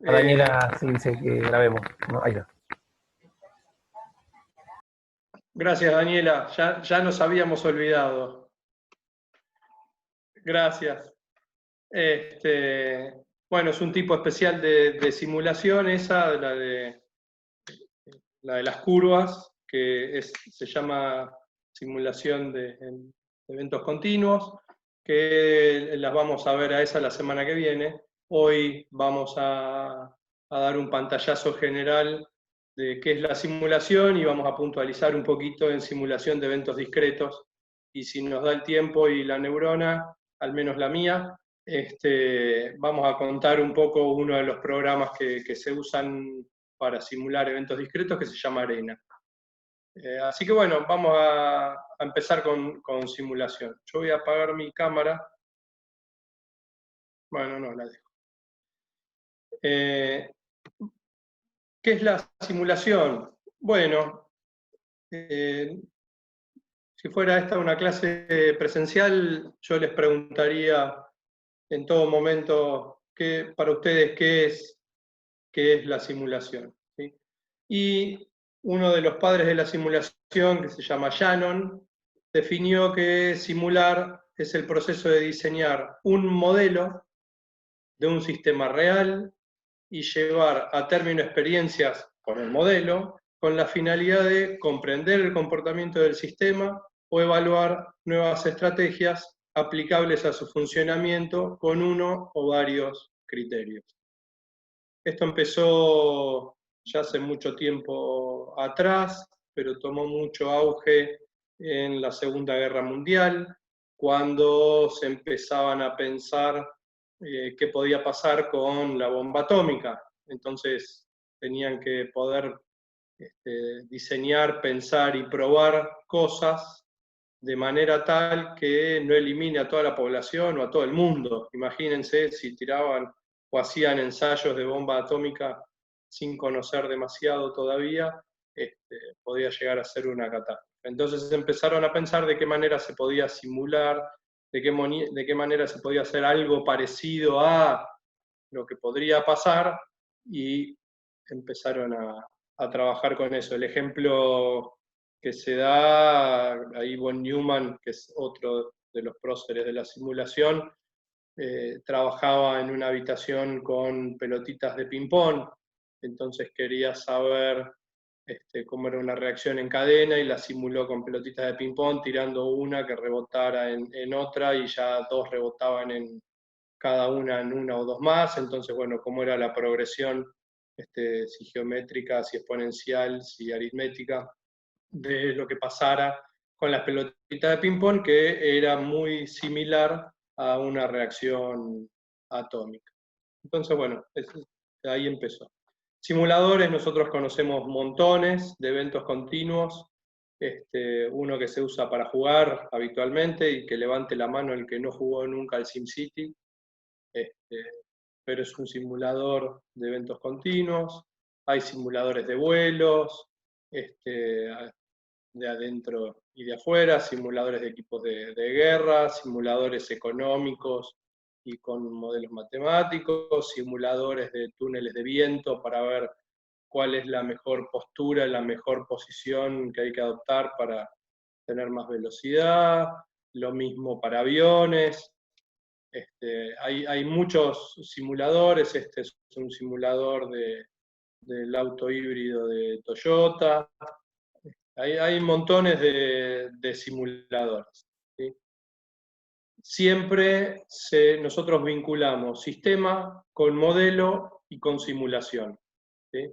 A Daniela sí dice que grabemos. No, ahí está. Gracias, Daniela. Ya nos habíamos olvidado. Gracias. Bueno, es un tipo especial de simulación esa, la de las curvas, que se llama simulación de eventos continuos, que las vamos a ver a esa la semana que viene. Hoy vamos a dar un pantallazo general de qué es la simulación y vamos a puntualizar un poquito en simulación de eventos discretos. Y si nos da el tiempo y la neurona, al menos la mía, vamos a contar un poco uno de los programas que se usan para simular eventos discretos, que se llama Arena. Así que bueno, vamos a empezar con simulación. Yo voy a apagar mi cámara. Bueno, no, la dejo. ¿Qué es la simulación? Bueno, si fuera esta una clase presencial, yo les preguntaría en todo momento para ustedes qué es la simulación, ¿sí? Y uno de los padres de la simulación, que se llama Shannon, definió que simular es el proceso de diseñar un modelo de un sistema real y llevar a término experiencias con el modelo, con la finalidad de comprender el comportamiento del sistema o evaluar nuevas estrategias aplicables a su funcionamiento con uno o varios criterios. Esto empezó ya hace mucho tiempo atrás, pero tomó mucho auge en la Segunda Guerra Mundial, cuando se empezaban a pensar qué podía pasar con la bomba atómica. Entonces tenían que poder diseñar, pensar y probar cosas de manera tal que no elimine a toda la población o a todo el mundo. Imagínense si tiraban o hacían ensayos de bomba atómica sin conocer demasiado todavía, podía llegar a ser una catástrofe. Entonces empezaron a pensar de qué manera se podía simular, de qué manera se podía hacer algo parecido a lo que podría pasar, y empezaron a trabajar con eso. El ejemplo que se da, ahí von Neumann, que es otro de los próceres de la simulación, trabajaba en una habitación con pelotitas de ping-pong, entonces quería saber cómo era una reacción en cadena y la simuló con pelotitas de ping-pong, tirando una que rebotara en otra y ya dos rebotaban cada una en una o dos más. Entonces, bueno, cómo era la progresión, si geométrica, si exponencial, si aritmética, de lo que pasara con las pelotitas de ping-pong, que era muy similar a una reacción atómica. Entonces, bueno, ahí empezó. Simuladores, nosotros conocemos montones de eventos continuos. Uno que se usa para jugar habitualmente, y que levante la mano el que no jugó nunca al SimCity, pero es un simulador de eventos continuos. Hay simuladores de vuelos, de adentro y de afuera, simuladores de equipos de guerra, simuladores económicos y con modelos matemáticos, simuladores de túneles de viento para ver cuál es la mejor postura, la mejor posición que hay que adoptar para tener más velocidad, lo mismo para aviones. Hay muchos simuladores. Este es un simulador del auto híbrido de Toyota. Hay montones de simuladores, ¿sí? Siempre nosotros vinculamos sistema con modelo y con simulación, ¿sí?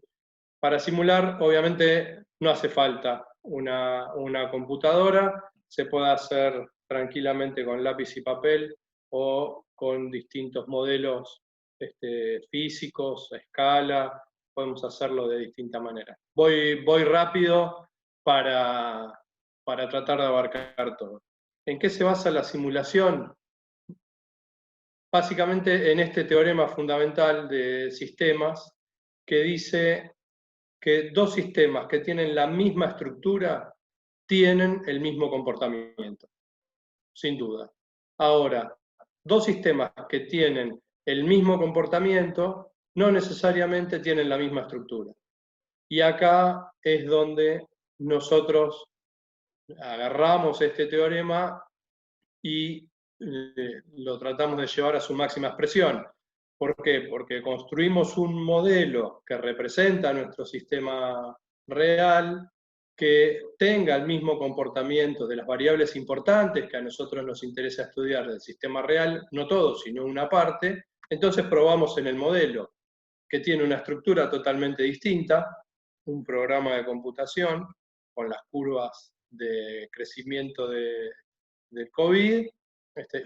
Para simular, obviamente, no hace falta una computadora, se puede hacer tranquilamente con lápiz y papel o con distintos modelos físicos, a escala. Podemos hacerlo de distinta manera. Voy rápido para tratar de abarcar todo. ¿En qué se basa la simulación? Básicamente en este teorema fundamental de sistemas, que dice que dos sistemas que tienen la misma estructura tienen el mismo comportamiento, sin duda. Ahora, dos sistemas que tienen el mismo comportamiento no necesariamente tienen la misma estructura. Y acá es donde nosotros agarramos este teorema y lo tratamos de llevar a su máxima expresión. ¿Por qué? Porque construimos un modelo que representa nuestro sistema real, que tenga el mismo comportamiento de las variables importantes que a nosotros nos interesa estudiar del sistema real, no todo, sino una parte. Entonces probamos en el modelo, que tiene una estructura totalmente distinta, un programa de computación con las curvas de crecimiento del COVID,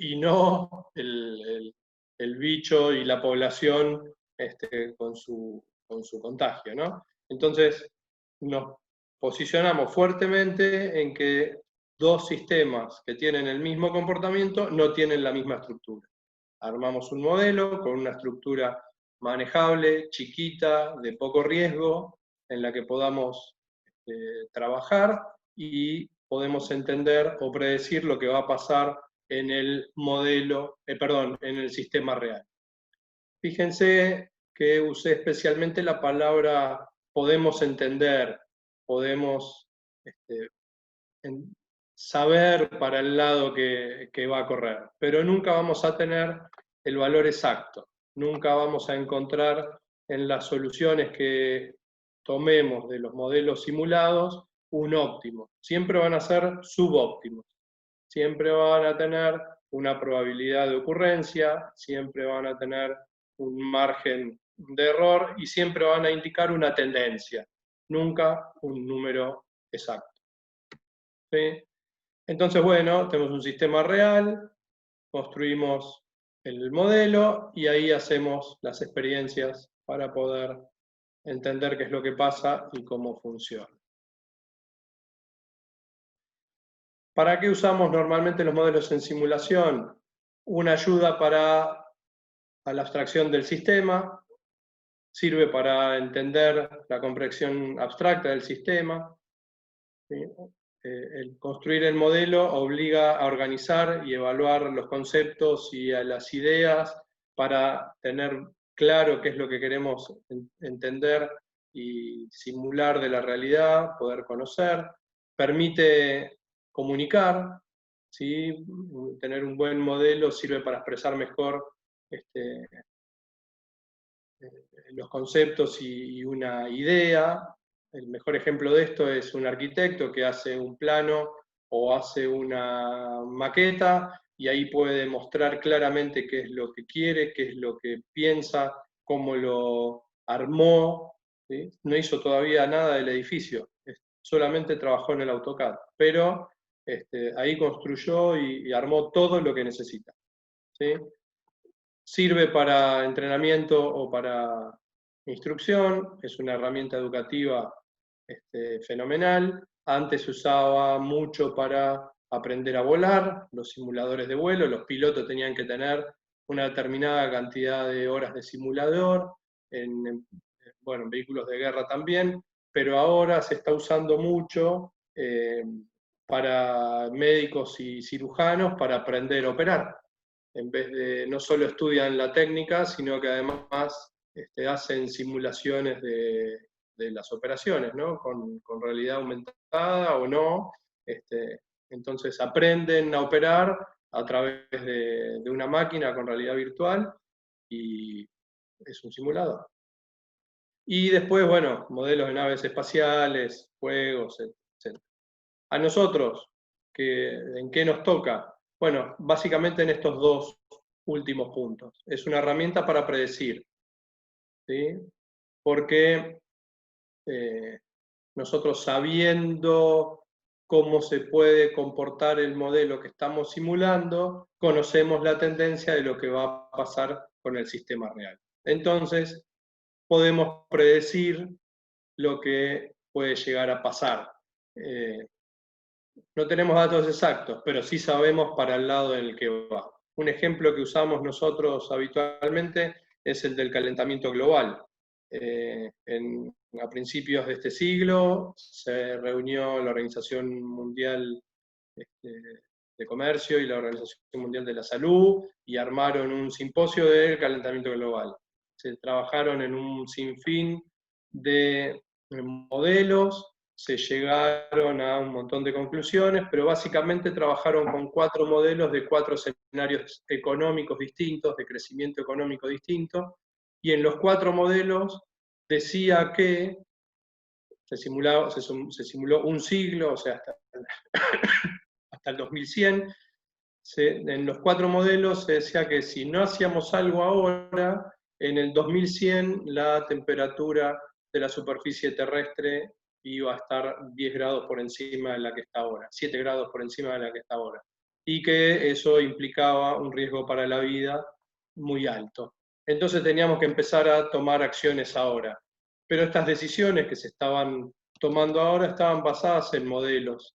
y no el bicho y la población con su contagio, ¿no? Entonces, nos posicionamos fuertemente en que dos sistemas que tienen el mismo comportamiento no tienen la misma estructura. Armamos un modelo con una estructura manejable, chiquita, de poco riesgo, en la que podamos trabajar y podemos entender o predecir lo que va a pasar en el modelo, en el sistema real. Fíjense que usé especialmente la palabra podemos entender, podemos saber para el lado que va a correr, pero nunca vamos a tener el valor exacto, nunca vamos a encontrar en las soluciones que tomemos de los modelos simulados un óptimo, siempre van a ser subóptimos, siempre van a tener una probabilidad de ocurrencia, siempre van a tener un margen de error y siempre van a indicar una tendencia, nunca un número exacto. ¿Sí? Entonces, bueno, tenemos un sistema real, construimos el modelo y ahí hacemos las experiencias para poder entender qué es lo que pasa y cómo funciona. ¿Para qué usamos normalmente los modelos en simulación? Una ayuda para la abstracción del sistema, sirve para entender la comprensión abstracta del sistema. ¿Sí? El construir el modelo obliga a organizar y evaluar los conceptos y a las ideas para tener claro qué es lo que queremos entender y simular de la realidad, poder conocer. Permite comunicar, ¿sí? Tener un buen modelo sirve para expresar mejor los conceptos y una idea. El mejor ejemplo de esto es un arquitecto que hace un plano o hace una maqueta y ahí puede mostrar claramente qué es lo que quiere, qué es lo que piensa, cómo lo armó. ¿Sí? No hizo todavía nada del edificio, solamente trabajó en el AutoCAD, pero ahí construyó y armó todo lo que necesita. ¿Sí? Sirve para entrenamiento o para instrucción, es una herramienta educativa fenomenal. Antes se usaba mucho para aprender a volar, los simuladores de vuelo, los pilotos tenían que tener una determinada cantidad de horas de simulador, en vehículos de guerra también, pero ahora se está usando mucho para médicos y cirujanos para aprender a operar. En vez de, no solo estudian la técnica, sino que además hacen simulaciones de las operaciones, ¿no? Con realidad aumentada o no. Entonces aprenden a operar a través de una máquina con realidad virtual y es un simulador. Y después, bueno, modelos de naves espaciales, juegos, etc. A nosotros, ¿en qué nos toca? Bueno, básicamente en estos dos últimos puntos. Es una herramienta para predecir, ¿sí? Porque nosotros sabiendo cómo se puede comportar el modelo que estamos simulando, conocemos la tendencia de lo que va a pasar con el sistema real. Entonces, podemos predecir lo que puede llegar a pasar. No tenemos datos exactos, pero sí sabemos para el lado en el que va. Un ejemplo que usamos nosotros habitualmente es el del calentamiento global. A principios de este siglo se reunió la Organización Mundial de Comercio y la Organización Mundial de la Salud y armaron un simposio del calentamiento global. se trabajaron en un sinfín de modelos, se llegaron a un montón de conclusiones, pero básicamente trabajaron con 4 modelos de 4 escenarios económicos distintos, de crecimiento económico distinto, y en los 4 modelos decía que se simuló un siglo, o sea, hasta el 2100, en los 4 modelos se decía que si no hacíamos algo ahora, en el 2100 la temperatura de la superficie terrestre iba a estar 10 grados por encima de la que está ahora, 7 grados por encima de la que está ahora, y que eso implicaba un riesgo para la vida muy alto. Entonces teníamos que empezar a tomar acciones ahora. Pero estas decisiones que se estaban tomando ahora estaban basadas en modelos.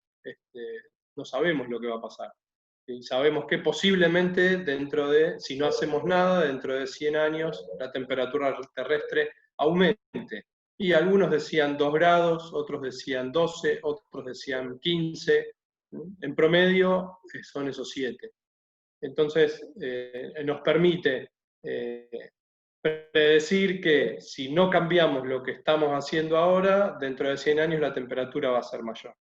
No sabemos lo que va a pasar. Y sabemos que posiblemente si no hacemos nada, dentro de 100 años la temperatura terrestre aumente. Y algunos decían 2 grados, otros decían 12, otros decían 15. En promedio son esos 7. Entonces nos permite predecir que si no cambiamos lo que estamos haciendo ahora, dentro de 100 años la temperatura va a ser mayor.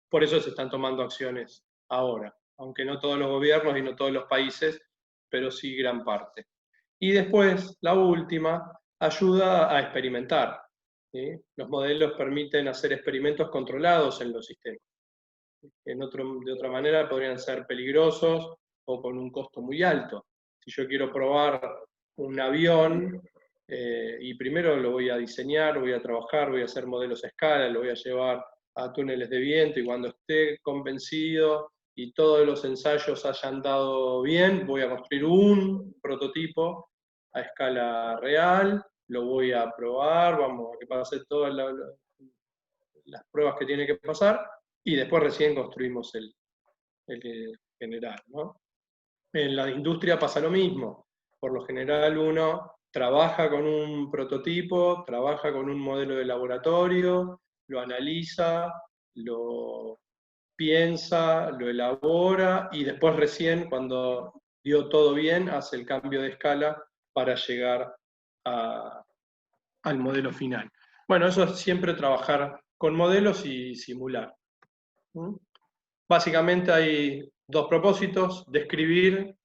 Por eso se están tomando acciones ahora, aunque no todos los gobiernos y no todos los países, pero sí gran parte. Y después, la última, ayuda a experimentar. ¿Sí? Los modelos permiten hacer experimentos controlados en los sistemas. De otra manera podrían ser peligrosos o con un costo muy alto. Si yo quiero probar un avión, y primero lo voy a diseñar, voy a trabajar, voy a hacer modelos a escala, lo voy a llevar a túneles de viento, y cuando esté convencido y todos los ensayos hayan dado bien, voy a construir un prototipo a escala real, lo voy a probar, vamos a que pase todas las pruebas que tiene que pasar, y después recién construimos el general, ¿no? En la industria pasa lo mismo. Por lo general uno trabaja con un prototipo, trabaja con un modelo de laboratorio, lo analiza, lo piensa, lo elabora, y después recién, cuando dio todo bien, hace el cambio de escala para llegar al modelo final. Bueno, eso es siempre trabajar con modelos y simular. Básicamente hay 2 propósitos: describir,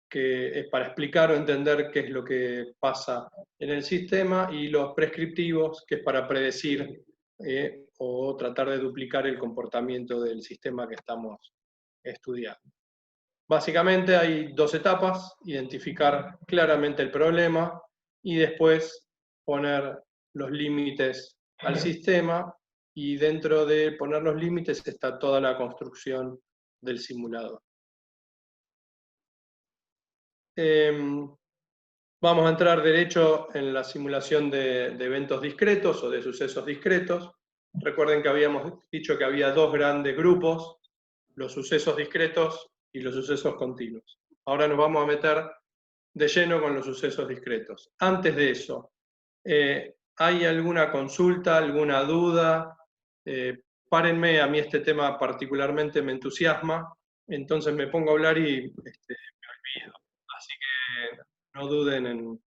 que es para explicar o entender qué es lo que pasa en el sistema, y los prescriptivos, que es para predecir o tratar de duplicar el comportamiento del sistema que estamos estudiando. Básicamente hay 2 etapas: identificar claramente el problema y después poner los límites al sistema, y dentro de poner los límites está toda la construcción del simulador. Vamos a entrar derecho en la simulación de eventos discretos o de sucesos discretos. Recuerden que habíamos dicho que había 2 grandes grupos: los sucesos discretos y los sucesos continuos. Ahora nos vamos a meter de lleno con los sucesos discretos. Antes de eso, ¿hay alguna consulta, alguna duda? Párenme, a mí este tema particularmente me entusiasma, entonces me pongo a hablar y me olvido. Así que no duden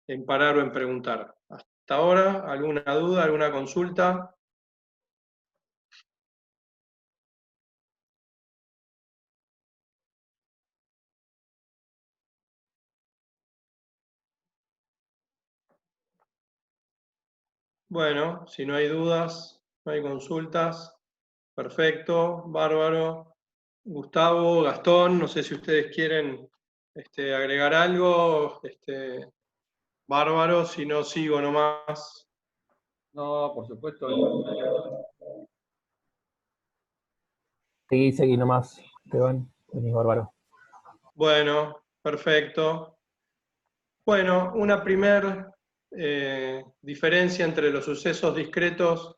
en parar o en preguntar. Hasta ahora, ¿alguna duda, alguna consulta? Bueno, si no hay dudas, no hay consultas, perfecto, bárbaro. Gustavo, Gastón, no sé si ustedes quieren agregar algo, bárbaro, si no sigo nomás. No, por supuesto. Seguí nomás, Esteban, venís bárbaro. Bueno, perfecto. Bueno, una primer diferencia entre los sucesos discretos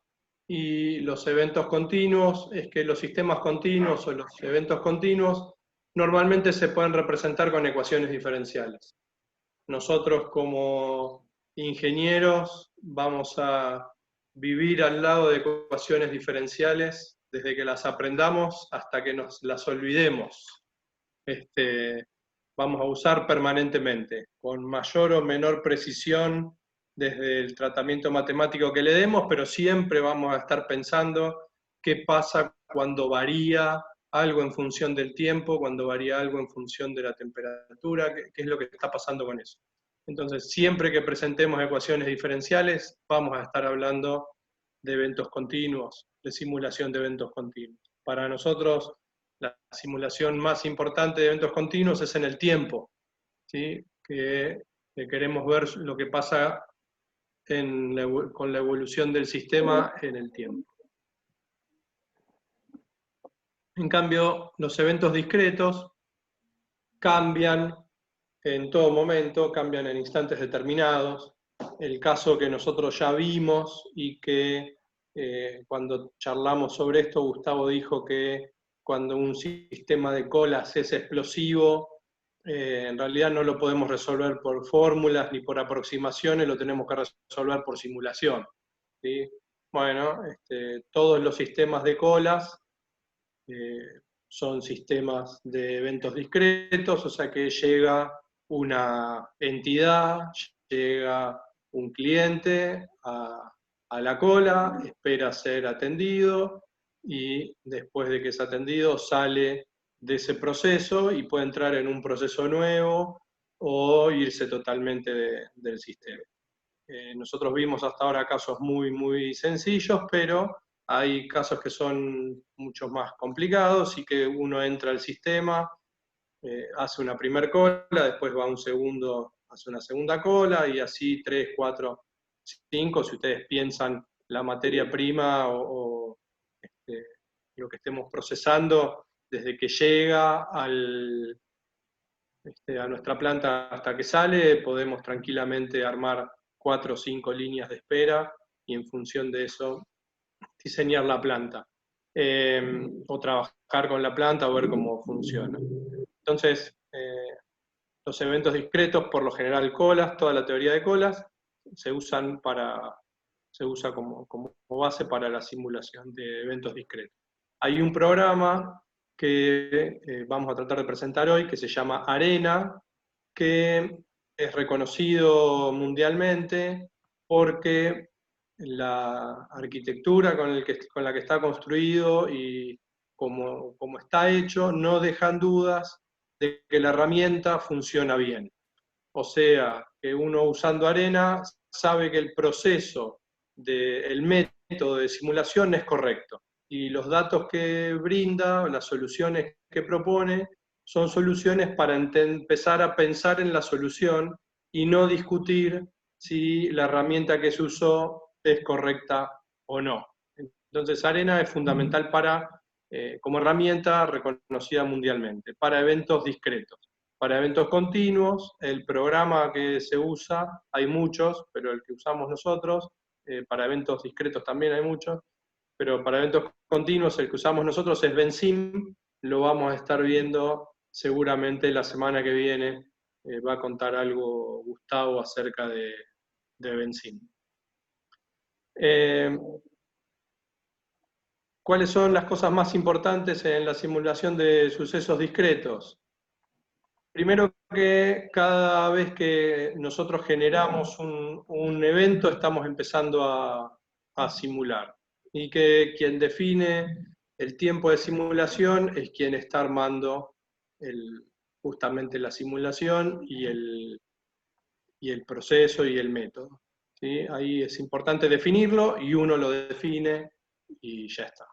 y los eventos continuos es que los sistemas continuos o los eventos continuos normalmente se pueden representar con ecuaciones diferenciales. Nosotros como ingenieros vamos a vivir al lado de ecuaciones diferenciales desde que las aprendamos hasta que nos las olvidemos. vamos a usar permanentemente, con mayor o menor precisión desde el tratamiento matemático que le demos, pero siempre vamos a estar pensando qué pasa cuando varía algo en función del tiempo, cuando varía algo en función de la temperatura, qué es lo que está pasando con eso. Entonces, siempre que presentemos ecuaciones diferenciales, vamos a estar hablando de eventos continuos, de simulación de eventos continuos. Para nosotros, la simulación más importante de eventos continuos es en el tiempo, ¿sí? Que queremos ver lo que pasa con la evolución del sistema en el tiempo. En cambio, los eventos discretos cambian en todo momento, cambian en instantes determinados. El caso que nosotros ya vimos y que cuando charlamos sobre esto, Gustavo dijo que cuando un sistema de colas es explosivo, en realidad no lo podemos resolver por fórmulas ni por aproximaciones, lo tenemos que resolver por simulación, ¿sí? Bueno, todos los sistemas de colas son sistemas de eventos discretos, o sea que llega una entidad, llega un cliente a la cola, espera ser atendido y después de que es atendido sale de ese proceso y puede entrar en un proceso nuevo o irse totalmente del sistema. Nosotros vimos hasta ahora casos muy, muy sencillos, pero hay casos que son mucho más complicados y que uno entra al sistema, hace una primer cola, después va a un segundo, hace una segunda cola, y así 3, 4, 5, si ustedes piensan la materia prima o lo que estemos procesando, desde que llega a nuestra planta hasta que sale, podemos tranquilamente armar 4 o 5 líneas de espera y en función de eso diseñar la planta. O trabajar con la planta o ver cómo funciona. Entonces, los eventos discretos, por lo general colas, toda la teoría de colas, se usa como base para la simulación de eventos discretos. Hay un programa que vamos a tratar de presentar hoy, que se llama ARENA, que es reconocido mundialmente porque la arquitectura con la que está construido y como está hecho, no dejan dudas de que la herramienta funciona bien. O sea, que uno usando ARENA sabe que el proceso el método de simulación es correcto. Y los datos que brinda, las soluciones que propone, son soluciones para empezar a pensar en la solución y no discutir si la herramienta que se usó es correcta o no. Entonces, ARENA es fundamental como herramienta reconocida mundialmente, para eventos discretos. Para eventos continuos, el programa que se usa, hay muchos, pero el que usamos nosotros, para eventos discretos también hay muchos, pero para eventos continuos el que usamos nosotros es Vensim, lo vamos a estar viendo seguramente la semana que viene, va a contar algo Gustavo acerca de Vensim. ¿Cuáles son las cosas más importantes en la simulación de sucesos discretos? Primero que cada vez que nosotros generamos un evento estamos empezando a simular. Y que quien define el tiempo de simulación es quien está armando justamente la simulación y el proceso y el método, ¿sí? Ahí es importante definirlo y uno lo define y ya está.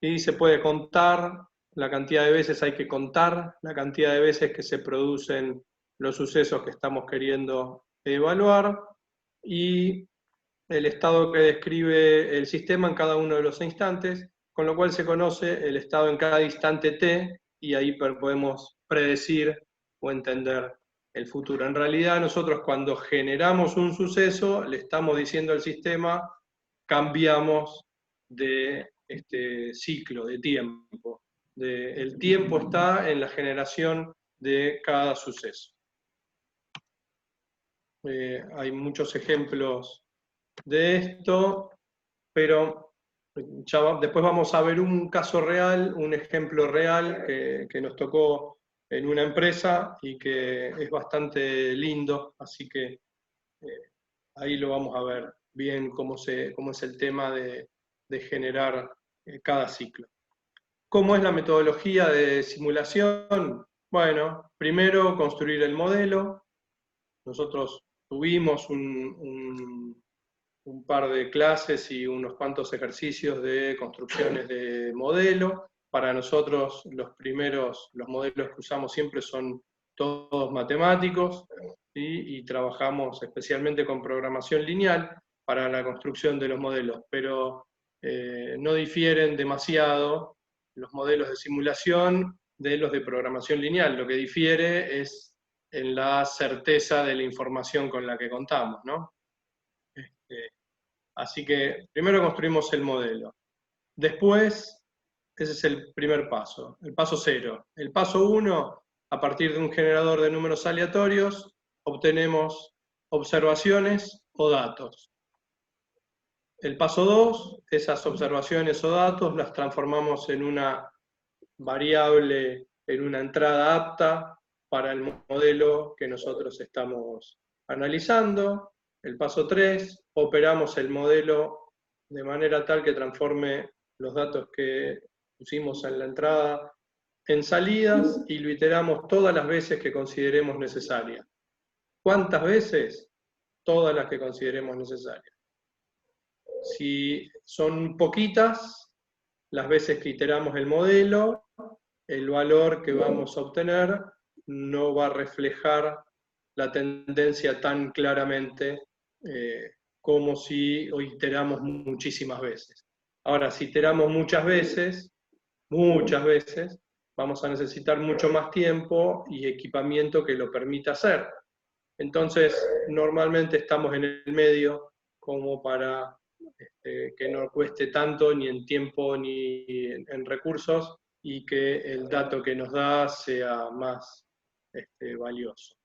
Y se puede contar la cantidad de veces, hay que contar la cantidad de veces que se producen los sucesos que estamos queriendo evaluar y el estado que describe el sistema en cada uno de los instantes, con lo cual se conoce el estado en cada instante t y ahí podemos predecir o entender el futuro. En realidad nosotros cuando generamos un suceso le estamos diciendo al sistema cambiamos de este ciclo de tiempo. El tiempo está en la generación de cada suceso. Hay muchos ejemplos de esto, pero después vamos a ver un caso real, un ejemplo real que nos tocó en una empresa y que es bastante lindo, así que ahí lo vamos a ver bien cómo es el tema de generar cada ciclo. ¿Cómo es la metodología de simulación? Bueno, primero construir el modelo. Nosotros tuvimos un par de clases y unos cuantos ejercicios de construcciones de modelo. Para nosotros los modelos que usamos siempre son todos matemáticos, ¿sí? Y trabajamos especialmente con programación lineal para la construcción de los modelos, pero no difieren demasiado los modelos de simulación de los de programación lineal. Lo que difiere es en la certeza de la información con la que contamos, ¿no? Así que primero construimos el modelo. Después, ese es el primer paso, el paso 0. El paso 1, a partir de un generador de números aleatorios, obtenemos observaciones o datos. El paso 2, esas observaciones o datos las transformamos en una variable, en una entrada apta para el modelo que nosotros estamos analizando. El paso 3, operamos el modelo de manera tal que transforme los datos que pusimos en la entrada en salidas y lo iteramos todas las veces que consideremos necesarias. ¿Cuántas veces? Todas las que consideremos necesarias. Si son poquitas las veces que iteramos el modelo, el valor que vamos a obtener no va a reflejar la tendencia tan claramente como si iteramos muchísimas veces. Ahora, si iteramos muchas veces, vamos a necesitar mucho más tiempo y equipamiento que lo permita hacer. Entonces, normalmente estamos en el medio como para que no cueste tanto ni en tiempo ni en recursos y que el dato que nos da sea más valioso.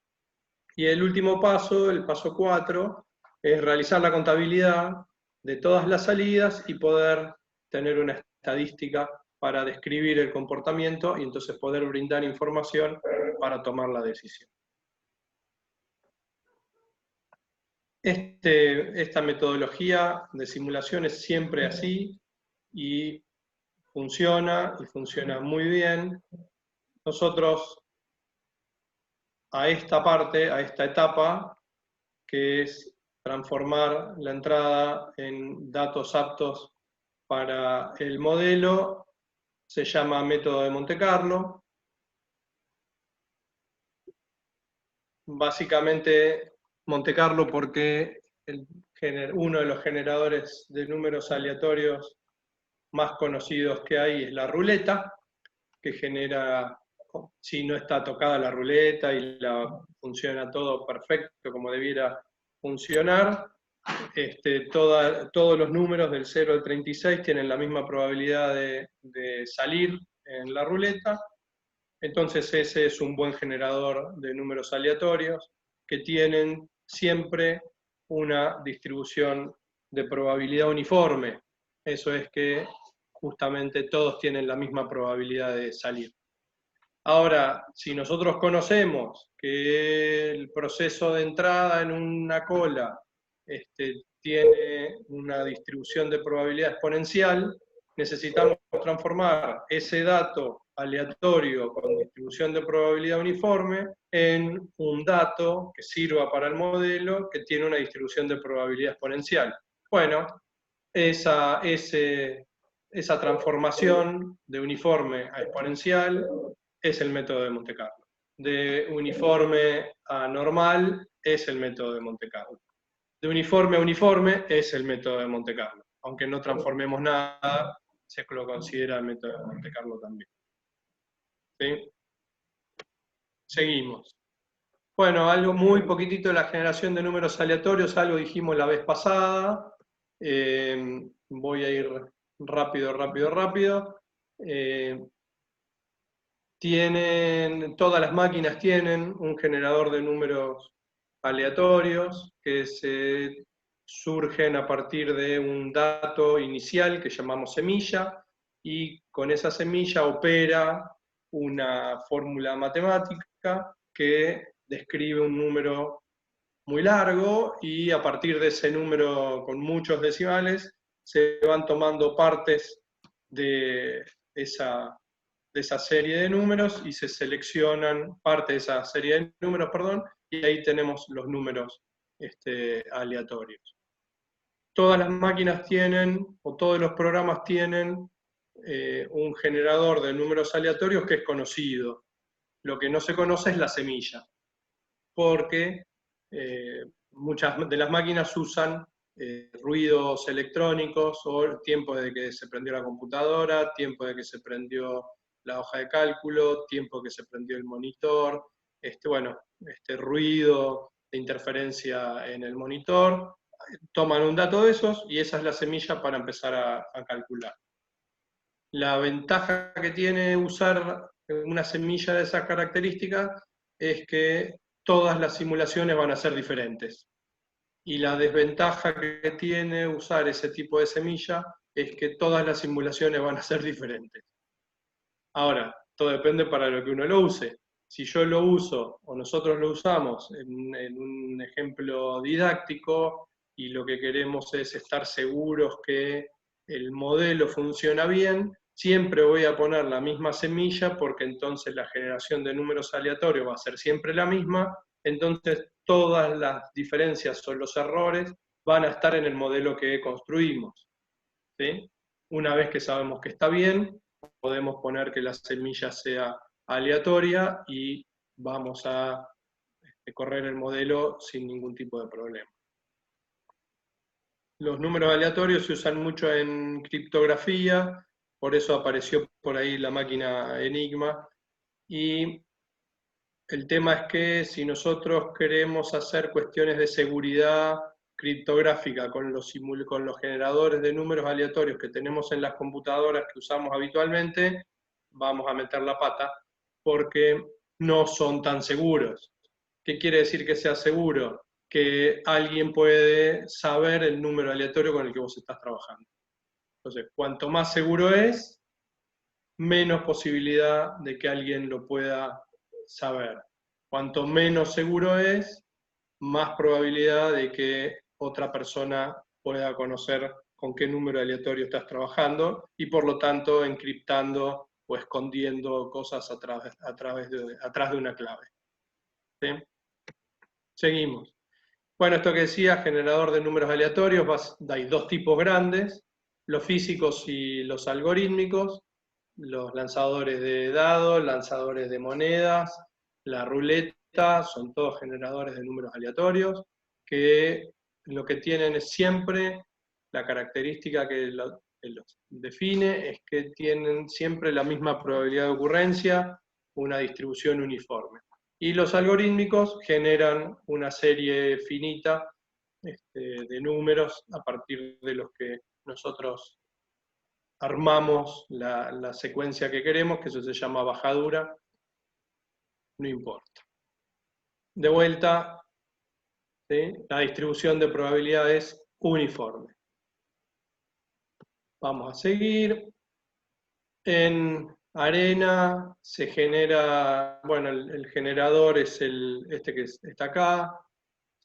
Y el último paso, el paso 4, es realizar la contabilidad de todas las salidas y poder tener una estadística para describir el comportamiento y entonces poder brindar información para tomar la decisión. Esta metodología de simulación es siempre así y funciona muy bien. Nosotros a esta parte, a esta etapa, que es transformar la entrada en datos aptos para el modelo, se llama método de Monte Carlo. Básicamente Monte Carlo porque uno de los generadores de números aleatorios más conocidos que hay es la ruleta, que genera, si no está tocada la ruleta y funciona todo perfecto como debiera funcionar, todos los números del 0 al 36 tienen la misma probabilidad de salir en la ruleta. Entonces ese es un buen generador de números aleatorios que tienen siempre una distribución de probabilidad uniforme. Eso es que justamente todos tienen la misma probabilidad de salir. Ahora, si nosotros conocemos que el proceso de entrada en una cola tiene una distribución de probabilidad exponencial, necesitamos transformar ese dato aleatorio con distribución de probabilidad uniforme en un dato que sirva para el modelo que tiene una distribución de probabilidad exponencial. Bueno, esa transformación de uniforme a exponencial es el método de Monte Carlo. De uniforme a normal es el método de Monte Carlo. De uniforme a uniforme es el método de Monte Carlo. Aunque no transformemos nada, se lo considera el método de Monte Carlo también. ¿Sí? Seguimos. Bueno, algo muy poquitito de la generación de números aleatorios, algo dijimos la vez pasada. Voy a ir rápido. Todas las máquinas tienen un generador de números aleatorios que se surgen a partir de un dato inicial que llamamos semilla, y con esa semilla opera una fórmula matemática que describe un número muy largo y a partir de ese número con muchos decimales se van tomando partes de esa serie de números y se seleccionan parte de esa serie de números, y ahí tenemos los números aleatorios. Todas las máquinas tienen, o todos los programas tienen, un generador de números aleatorios que es conocido. Lo que no se conoce es la semilla, porque muchas de las máquinas usan ruidos electrónicos, o el tiempo de que se prendió la computadora, tiempo de que se prendió la hoja de cálculo, tiempo que se prendió el monitor, ruido de interferencia en el monitor. Toman un dato de esos y esa es la semilla para empezar a calcular. La ventaja que tiene usar una semilla de esas características es que todas las simulaciones van a ser diferentes. Y la desventaja que tiene usar ese tipo de semilla es que todas las simulaciones van a ser diferentes. Ahora, todo depende para lo que uno lo use. Si yo lo uso, o nosotros lo usamos en un ejemplo didáctico, y lo que queremos es estar seguros que el modelo funciona bien, siempre voy a poner la misma semilla, porque entonces la generación de números aleatorios va a ser siempre la misma, entonces todas las diferencias o los errores van a estar en el modelo que construimos, ¿sí? Una vez que sabemos que está bien, podemos poner que la semilla sea aleatoria y vamos a correr el modelo sin ningún tipo de problema. Los números aleatorios se usan mucho en criptografía, por eso apareció por ahí la máquina Enigma, y el tema es que si nosotros queremos hacer cuestiones de seguridad criptográfica con los generadores de números aleatorios que tenemos en las computadoras que usamos habitualmente, vamos a meter la pata, porque no son tan seguros. ¿Qué quiere decir que sea seguro? Que alguien puede saber el número aleatorio con el que vos estás trabajando. Entonces, cuanto más seguro es, menos posibilidad de que alguien lo pueda saber. Cuanto menos seguro es, más probabilidad de que otra persona pueda conocer con qué número aleatorio estás trabajando, y por lo tanto encriptando o escondiendo cosas atrás de una clave. ¿Sí? Seguimos. Bueno, esto que decía, generador de números aleatorios, hay dos tipos grandes, los físicos y los algorítmicos, los lanzadores de dados, lanzadores de monedas, la ruleta, son todos generadores de números aleatorios, que lo que tienen es siempre, la característica que los define, es que tienen siempre la misma probabilidad de ocurrencia, una distribución uniforme. Y los algorítmicos generan una serie finita de números a partir de los que nosotros armamos la secuencia que queremos, que eso se llama bajadura, no importa. De vuelta, ¿sí? La distribución de probabilidades uniforme. Vamos a seguir. En Arena se genera, bueno, el generador es este que está acá,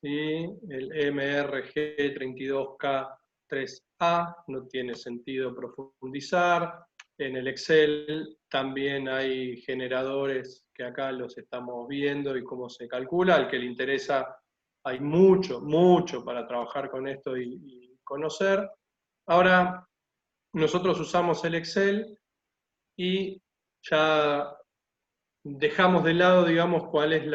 ¿sí? El MRG32K3A, no tiene sentido profundizar. En el Excel también hay generadores que acá los estamos viendo y cómo se calcula. Al que le interesa, hay mucho para trabajar con esto y conocer. Ahora, nosotros usamos el Excel y ya dejamos de lado, digamos, cuál es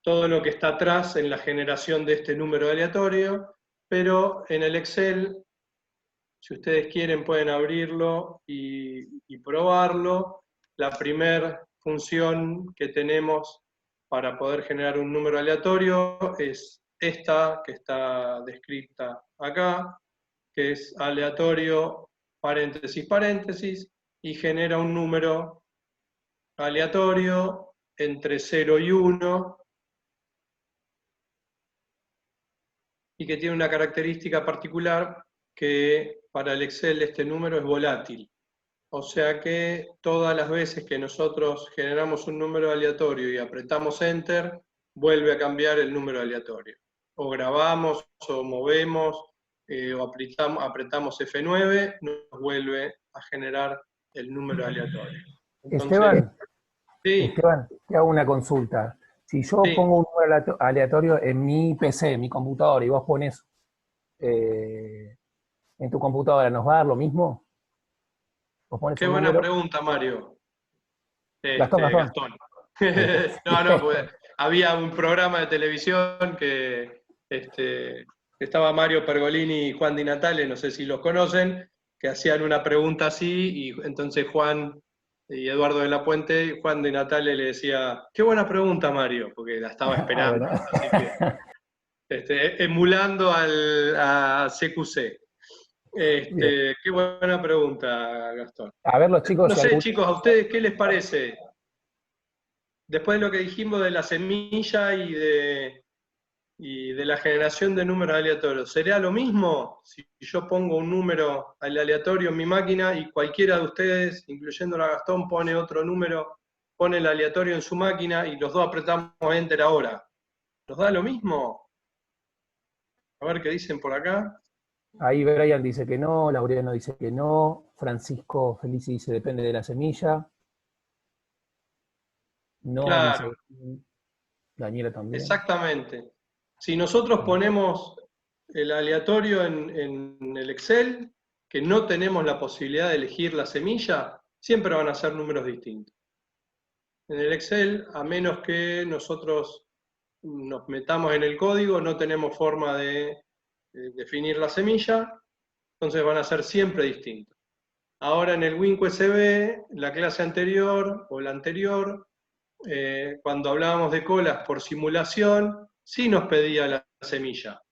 todo lo que está atrás en la generación de este número aleatorio, pero en el Excel, si ustedes quieren, pueden abrirlo y probarlo. La primera función que tenemos para poder generar un número aleatorio es esta, que está descrita acá, que es aleatorio, paréntesis, paréntesis, y genera un número aleatorio entre 0 y 1, y que tiene una característica particular, que para el Excel este número es volátil. O sea que todas las veces que nosotros generamos un número aleatorio y apretamos Enter, vuelve a cambiar el número aleatorio. O grabamos, o movemos, o apretamos F9, nos vuelve a generar el número aleatorio. Entonces, Esteban, te hago una consulta. Si yo sí. pongo un número aleatorio en mi PC, en mi computadora, y vos pones en tu computadora, ¿nos va a dar lo mismo? Vos pones Qué un buena número. pregunta, Mario. Gastón. Gastón. No, pues había un programa de televisión que estaba Mario Pergolini y Juan Di Natale, no sé si los conocen, que hacían una pregunta así, y entonces Juan y Eduardo de la Puente, Juan Di Natale le decía, qué buena pregunta, Mario, porque la estaba esperando. Bueno. Así que, emulando a CQC. Qué buena pregunta, Gastón. A ver, los chicos, No si sé, algún... chicos, ¿a ustedes qué les parece? Después de lo que dijimos de la semilla y de la generación de números aleatorios, ¿sería lo mismo si yo pongo un número aleatorio en mi máquina y cualquiera de ustedes, incluyendo a Gastón, pone otro número, pone el aleatorio en su máquina y los dos apretamos Enter ahora? ¿Nos da lo mismo? A ver qué dicen por acá. Ahí Brian dice que no, Laureano dice que no, Francisco Felici dice depende de la semilla. No, dice Claro, Daniela también. exactamente. Si nosotros ponemos el aleatorio en el Excel, que no tenemos la posibilidad de elegir la semilla, siempre van a ser números distintos. En el Excel, a menos que nosotros nos metamos en el código, no tenemos forma de definir la semilla, entonces van a ser siempre distintos. Ahora en el WinQSB, la clase anterior o la anterior, cuando hablábamos de colas por simulación, sí nos pedía la semilla.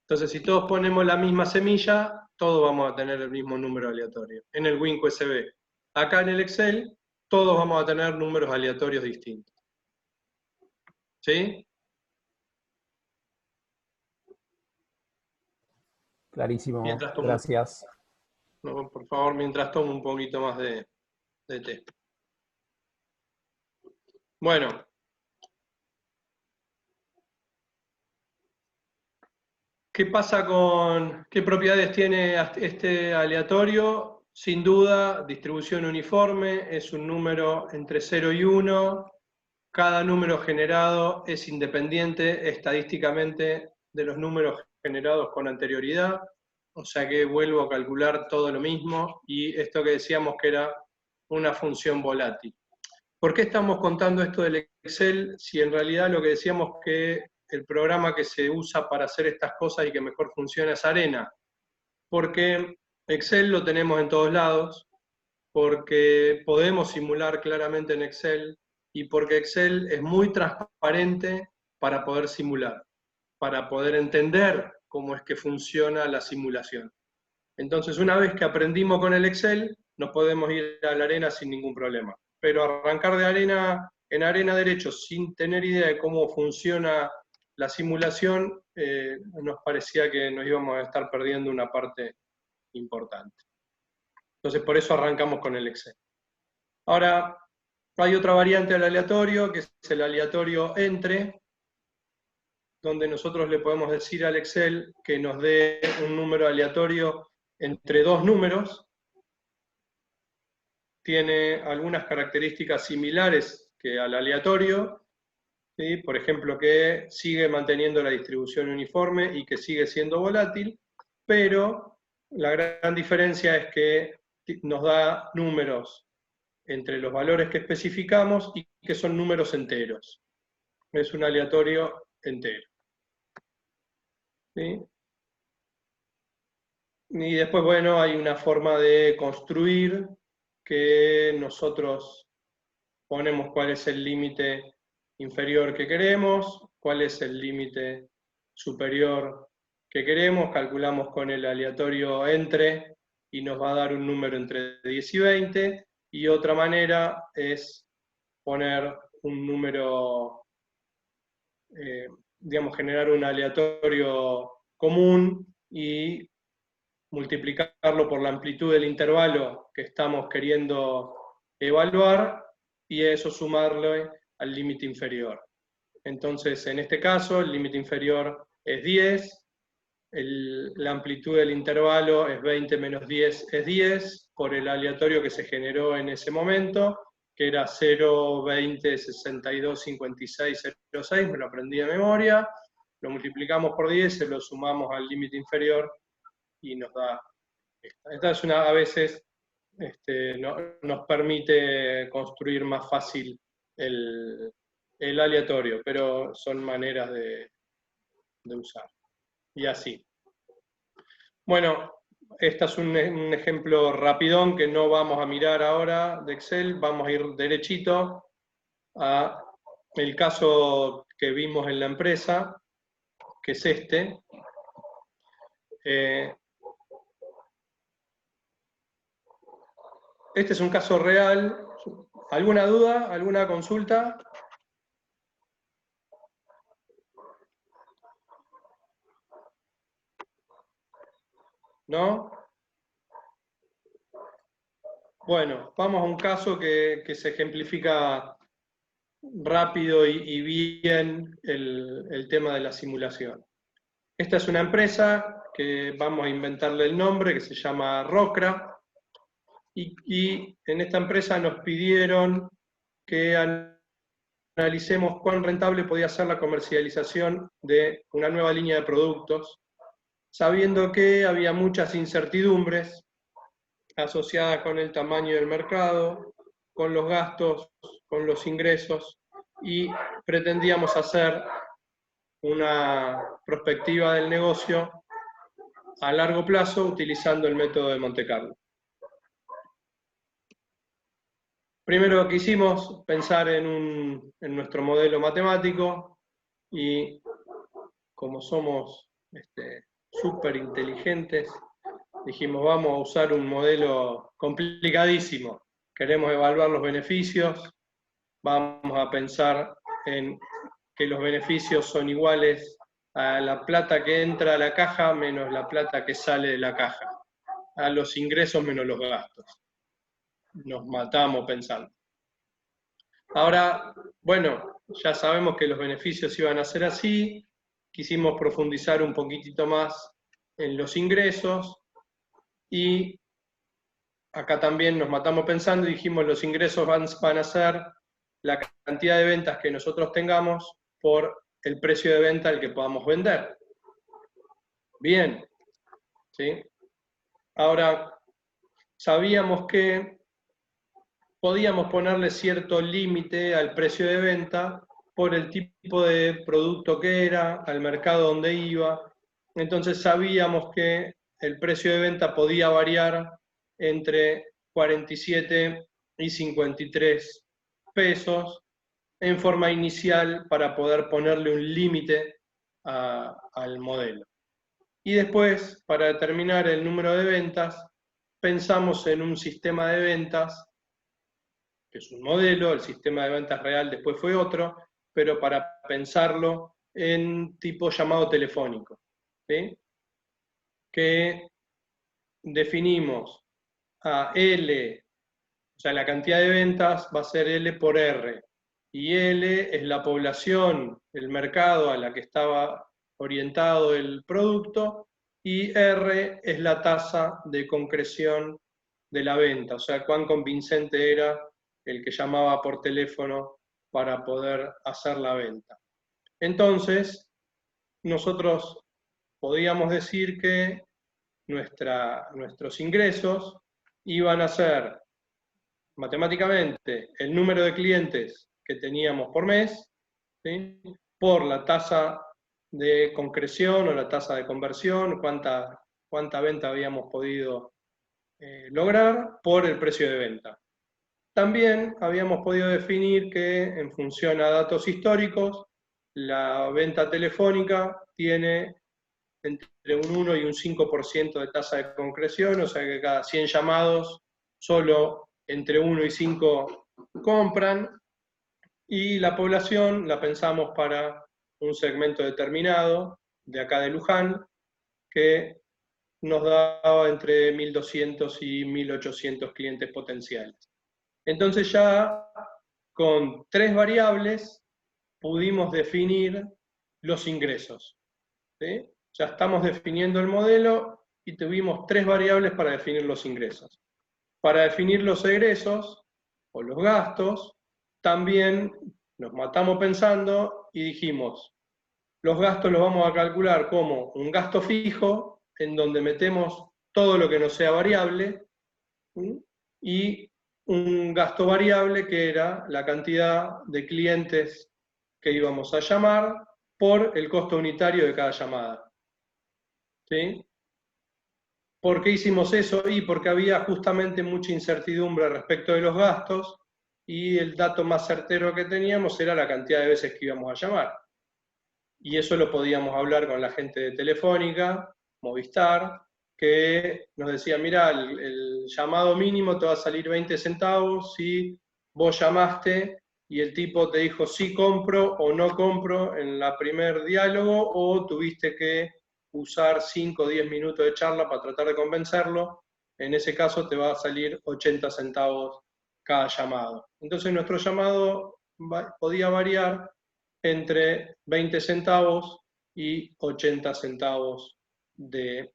Entonces, si todos ponemos la misma semilla, todos vamos a tener el mismo número aleatorio. En el WinQSB. Acá en el Excel, todos vamos a tener números aleatorios distintos. ¿Sí? Clarísimo, Mientras tomo, gracias. no, por favor, mientras tomo un poquito más de té. Bueno. ¿Qué pasa con qué propiedades tiene este aleatorio? Sin duda, distribución uniforme, es un número entre 0 y 1. Cada número generado es independiente estadísticamente de los números generados con anterioridad, o sea que vuelvo a calcular todo lo mismo, y esto que decíamos que era una función volátil. ¿Por qué estamos contando esto del Excel si en realidad lo que decíamos que el programa que se usa para hacer estas cosas y que mejor funciona es Arena? Porque Excel lo tenemos en todos lados, porque podemos simular claramente en Excel y porque Excel es muy transparente para poder simular, para poder entender cómo es que funciona la simulación. Entonces, una vez que aprendimos con el Excel, nos podemos ir a la Arena sin ningún problema. Pero arrancar de Arena en Arena Derecho sin tener idea de cómo funciona la simulación, nos parecía que nos íbamos a estar perdiendo una parte importante. Entonces, por eso arrancamos con el Excel. Ahora, hay otra variante del aleatorio, que es el aleatorio entre, donde nosotros le podemos decir al Excel que nos dé un número aleatorio entre dos números. Tiene algunas características similares que al aleatorio, ¿sí? Por ejemplo, que sigue manteniendo la distribución uniforme y que sigue siendo volátil, pero la gran diferencia es que nos da números entre los valores que especificamos y que son números enteros. Es un aleatorio entero. ¿Sí? Y después, bueno, hay una forma de construir que nosotros ponemos cuál es el límite inferior que queremos, cuál es el límite superior que queremos, calculamos con el aleatorio entre y nos va a dar un número entre 10 y 20, y otra manera es poner un número, digamos, generar un aleatorio común y multiplicarlo por la amplitud del intervalo que estamos queriendo evaluar, y eso sumarle al límite inferior. Entonces, en este caso, el límite inferior es 10, la amplitud del intervalo es 20 menos 10 es 10, por el aleatorio que se generó en ese momento, que era 0, 20, 62, 56, 06, me lo aprendí de memoria, lo multiplicamos por 10, se lo sumamos al límite inferior y nos da esta. Esta es a veces nos permite construir más fácil el aleatorio, pero son maneras de usar. Y así. Bueno, este es un ejemplo rapidón que no vamos a mirar ahora de Excel, vamos a ir derechito a el caso que vimos en la empresa, que es este. Este es un caso real. ¿Alguna duda? ¿Alguna consulta? ¿No? Bueno, vamos a un caso que se ejemplifica rápido y bien el tema de la simulación. Esta es una empresa que vamos a inventarle el nombre, que se llama Rocra, y en esta empresa nos pidieron que analicemos cuán rentable podía ser la comercialización de una nueva línea de productos, sabiendo que había muchas incertidumbres asociadas con el tamaño del mercado, con los gastos, con los ingresos, y pretendíamos hacer una perspectiva del negocio a largo plazo utilizando el método de Monte Carlo. Primero que hicimos, pensar en nuestro modelo matemático, y como somos súper inteligentes, dijimos, vamos a usar un modelo complicadísimo. Queremos evaluar los beneficios, vamos a pensar en que los beneficios son iguales a la plata que entra a la caja menos la plata que sale de la caja, a los ingresos menos los gastos. Nos matamos pensando. Ahora, bueno, ya sabemos que los beneficios iban a ser así, quisimos profundizar un poquitito más en los ingresos, y acá también nos matamos pensando y dijimos los ingresos van a ser la cantidad de ventas que nosotros tengamos por el precio de venta al que podamos vender. Bien, ¿sí? Ahora, sabíamos que podíamos ponerle cierto límite al precio de venta por el tipo de producto que era, al mercado donde iba. Entonces sabíamos que el precio de venta podía variar entre 47 y 53 pesos en forma inicial para poder ponerle un límite al modelo. Y después, para determinar el número de ventas, pensamos en un sistema de ventas, que es un modelo, el sistema de ventas real después fue otro, pero para pensarlo en tipo llamado telefónico, ¿sí? Que definimos a L, o sea, la cantidad de ventas va a ser L por R, y L es la población, el mercado a la que estaba orientado el producto, y R es la tasa de concreción de la venta, o sea, cuán convincente era el que llamaba por teléfono para poder hacer la venta. Entonces, nosotros podíamos decir que nuestros ingresos iban a ser matemáticamente el número de clientes que teníamos por mes, ¿sí? Por la tasa de concreción o la tasa de conversión, cuánta venta habíamos podido lograr por el precio de venta. También habíamos podido definir que en función a datos históricos, la venta telefónica tiene entre un 1 y un 5% de tasa de concreción, o sea que cada 100 llamados solo entre 1 y 5 compran, y la población la pensamos para un segmento determinado, de acá de Luján, que nos daba entre 1.200 y 1.800 clientes potenciales. Entonces ya con 3 variables pudimos definir los ingresos, ¿sí? Ya estamos definiendo el modelo y tuvimos 3 variables para definir los ingresos. Para definir los egresos o los gastos, también nos matamos pensando y dijimos, los gastos los vamos a calcular como un gasto fijo, en donde metemos todo lo que no sea variable, ¿sí? Y un gasto variable que era la cantidad de clientes que íbamos a llamar por el costo unitario de cada llamada. ¿Sí? ¿Por qué hicimos eso? Y porque había justamente mucha incertidumbre respecto de los gastos y el dato más certero que teníamos era la cantidad de veces que íbamos a llamar. Y eso lo podíamos hablar con la gente de Telefónica, Movistar, que nos decía, mira, el llamado mínimo te va a salir 20 centavos si vos llamaste y el tipo te dijo sí compro o no compro en la primer diálogo, o tuviste que usar 5 o 10 minutos de charla para tratar de convencerlo. En ese caso te va a salir 80 centavos cada llamado. Entonces nuestro llamado podía variar entre 20 centavos y 80 centavos de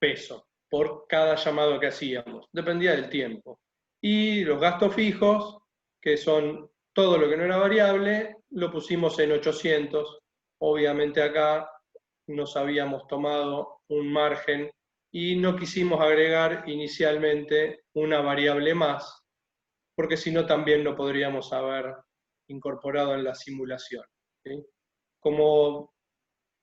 peso por cada llamado que hacíamos. Dependía del tiempo. Y los gastos fijos, que son todo lo que no era variable, lo pusimos en 800. Obviamente acá nos habíamos tomado un margen y no quisimos agregar inicialmente una variable más, porque si no también lo podríamos haber incorporado en la simulación, ¿sí? Como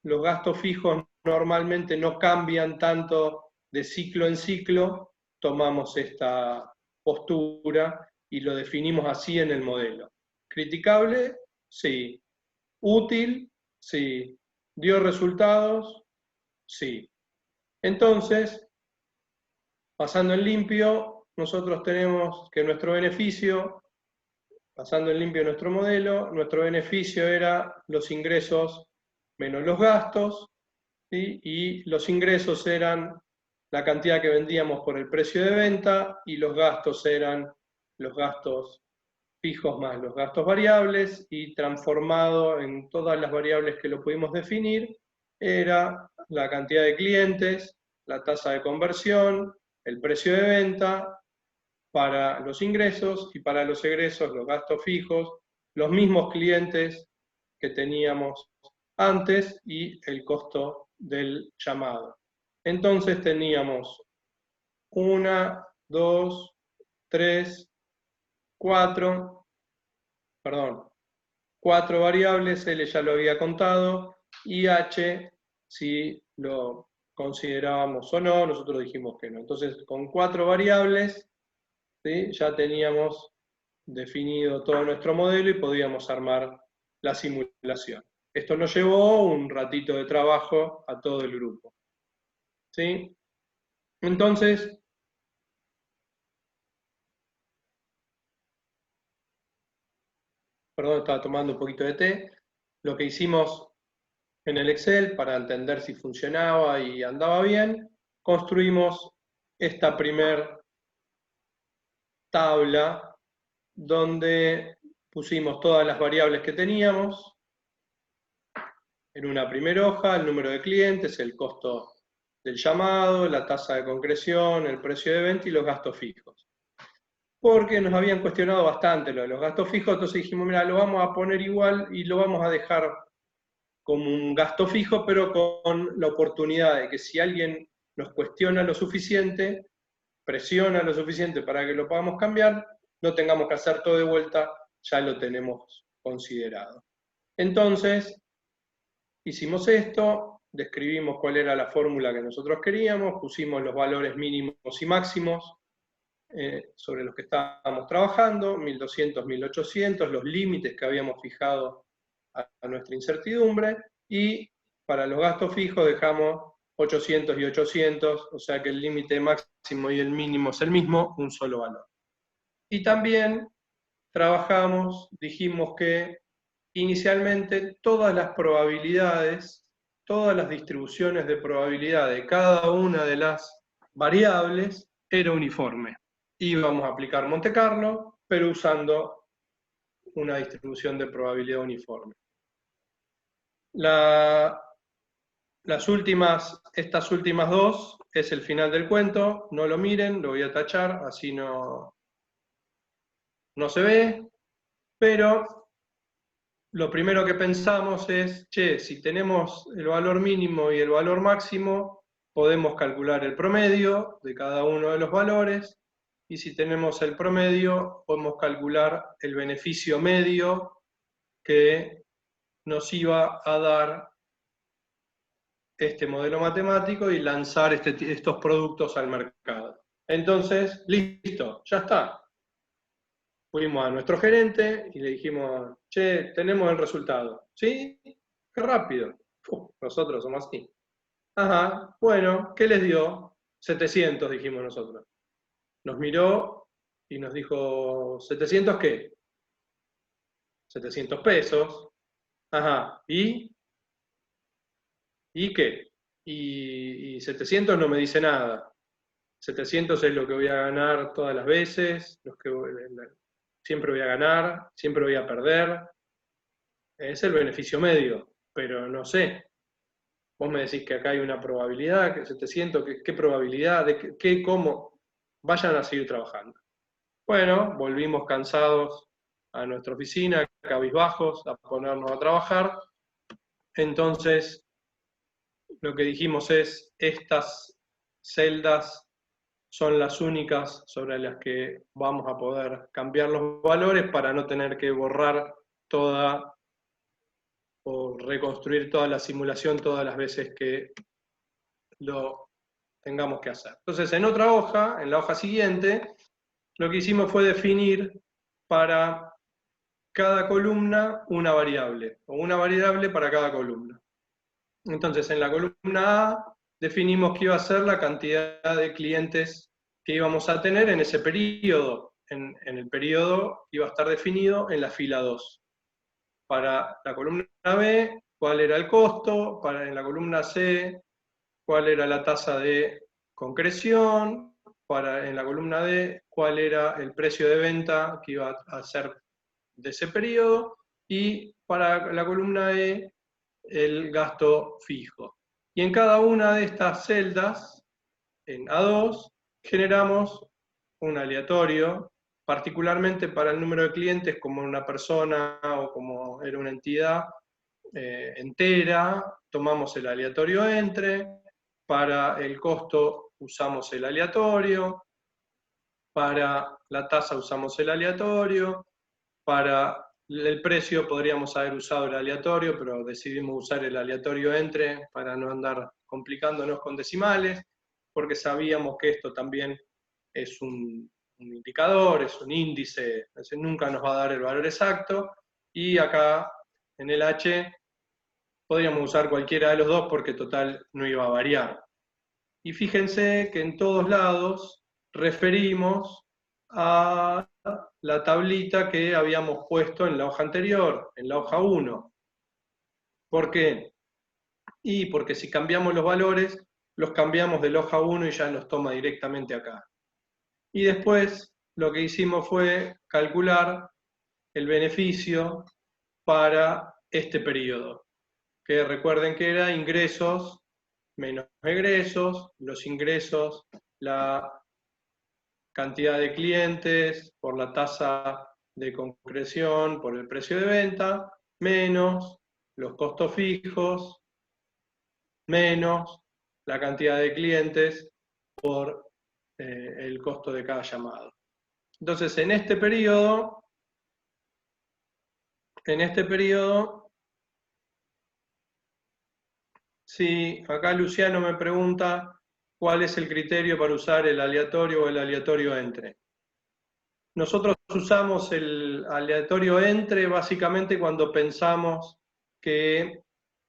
los gastos fijos normalmente no cambian tanto de ciclo en ciclo, tomamos esta postura y lo definimos así en el modelo. ¿Criticable? Sí. ¿Útil? Sí. ¿Dio resultados? Sí. Entonces, pasando en limpio, nosotros tenemos que nuestro beneficio, pasando en limpio nuestro modelo, nuestro beneficio era los ingresos menos los gastos, ¿sí? Y los ingresos eran la cantidad que vendíamos por el precio de venta y los gastos eran los gastos fijos más los gastos variables, y transformado en todas las variables que lo pudimos definir, era la cantidad de clientes, la tasa de conversión, el precio de venta para los ingresos, y para los egresos los gastos fijos, los mismos clientes que teníamos antes y el costo del llamado. Entonces teníamos 1, 2, 3, 4 variables, L ya lo había contado, y H, si lo considerábamos o no, nosotros dijimos que no. Entonces, con 4 variables, ¿sí? Ya teníamos definido todo nuestro modelo y podíamos armar la simulación. Esto nos llevó un ratito de trabajo a todo el grupo, ¿sí? Entonces, perdón, estaba tomando un poquito de té. Lo que hicimos en el Excel, para entender si funcionaba y andaba bien, construimos esta primer tabla donde pusimos todas las variables que teníamos en una primera hoja: el número de clientes, el costo del llamado, la tasa de concreción, el precio de venta y los gastos fijos. Porque nos habían cuestionado bastante lo de los gastos fijos, entonces dijimos, mira, lo vamos a poner igual y lo vamos a dejar como un gasto fijo, pero con la oportunidad de que si alguien nos cuestiona lo suficiente, presiona lo suficiente para que lo podamos cambiar, no tengamos que hacer todo de vuelta, ya lo tenemos considerado. Entonces, hicimos esto, describimos cuál era la fórmula que nosotros queríamos, pusimos los valores mínimos y máximos sobre los que estábamos trabajando, 1200, 1800, los límites que habíamos fijado a nuestra incertidumbre, y para los gastos fijos dejamos 800 y 800, o sea que el límite máximo y el mínimo es el mismo, un solo valor. Y también trabajamos, dijimos que inicialmente todas las probabilidades todas las distribuciones de probabilidad de cada una de las variables era uniforme. Íbamos a aplicar Monte Carlo, pero usando una distribución de probabilidad uniforme. Estas últimas dos es el final del cuento, no lo miren, lo voy a tachar, así no se ve, pero lo primero que pensamos es, si tenemos el valor mínimo y el valor máximo, podemos calcular el promedio de cada uno de los valores, y si tenemos el promedio, podemos calcular el beneficio medio que nos iba a dar este modelo matemático y lanzar estos productos al mercado. Entonces, listo, ya está. Fuimos a nuestro gerente y le dijimos, tenemos el resultado. ¿Sí? ¡Qué rápido! Nosotros somos así. Ajá, bueno, ¿qué les dio? 700, dijimos nosotros. Nos miró y nos dijo, ¿700 qué? 700 pesos. Ajá, ¿y qué? Y 700 no me dice nada. 700 es lo que voy a ganar todas las veces, siempre voy a ganar, siempre voy a perder. Es el beneficio medio, pero no sé. Vos me decís que acá hay una probabilidad, que 700, ¿qué probabilidad? ¿De qué, cómo? Vayan a seguir trabajando. Bueno, volvimos cansados a nuestra oficina, cabizbajos, a ponernos a trabajar. Entonces, lo que dijimos es, estas celdas son las únicas sobre las que vamos a poder cambiar los valores para no tener que borrar toda o reconstruir toda la simulación todas las veces que lo tengamos que hacer. Entonces, en otra hoja, en la hoja siguiente, lo que hicimos fue definir para cada columna una variable, o una variable para cada columna. Entonces, en la columna A definimos que iba a ser la cantidad de clientes que íbamos a tener en ese periodo. En el periodo iba a estar definido en la fila 2. Para la columna B, cuál era el costo, en la columna C, cuál era la tasa de concreción, en la columna D, cuál era el precio de venta que iba a ser de ese periodo, y para la columna E, el gasto fijo. Y en cada una de estas celdas, en A2, generamos un aleatorio, particularmente para el número de clientes, como una persona o como era una entidad entera, tomamos el aleatorio entre, para el costo usamos el aleatorio, para la tasa usamos el aleatorio, para el precio podríamos haber usado el aleatorio, pero decidimos usar el aleatorio entre para no andar complicándonos con decimales, porque sabíamos que esto también es un indicador, es un índice, nunca nos va a dar el valor exacto, y acá en el H podríamos usar cualquiera de los dos porque total no iba a variar. Y fíjense que en todos lados referimos a la tablita que habíamos puesto en la hoja anterior, en la hoja 1. ¿Por qué? Y porque si cambiamos los valores, los cambiamos de la hoja 1 y ya los toma directamente acá. Y después lo que hicimos fue calcular el beneficio para este periodo, que recuerden que era ingresos menos egresos, los ingresos, la cantidad de clientes, por la tasa de concreción, por el precio de venta, menos los costos fijos, menos la cantidad de clientes por el costo de cada llamado. Entonces, en este periodo, sí, acá Luciano me pregunta cuál es el criterio para usar el aleatorio o el aleatorio entre. Nosotros usamos el aleatorio entre básicamente cuando pensamos que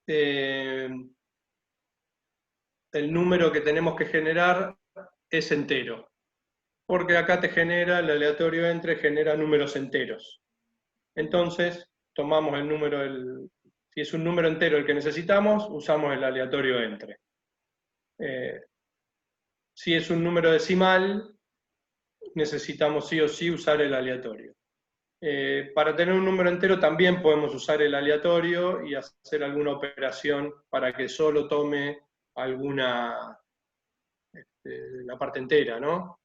el número que tenemos que generar es entero. Porque acá el aleatorio entre genera números enteros. Entonces, tomamos el número Si es un número entero el que necesitamos, usamos el aleatorio entre. Si es un número decimal, necesitamos sí o sí usar el aleatorio. Para tener un número entero también podemos usar el aleatorio y hacer alguna operación para que solo tome alguna, la parte entera, ¿no?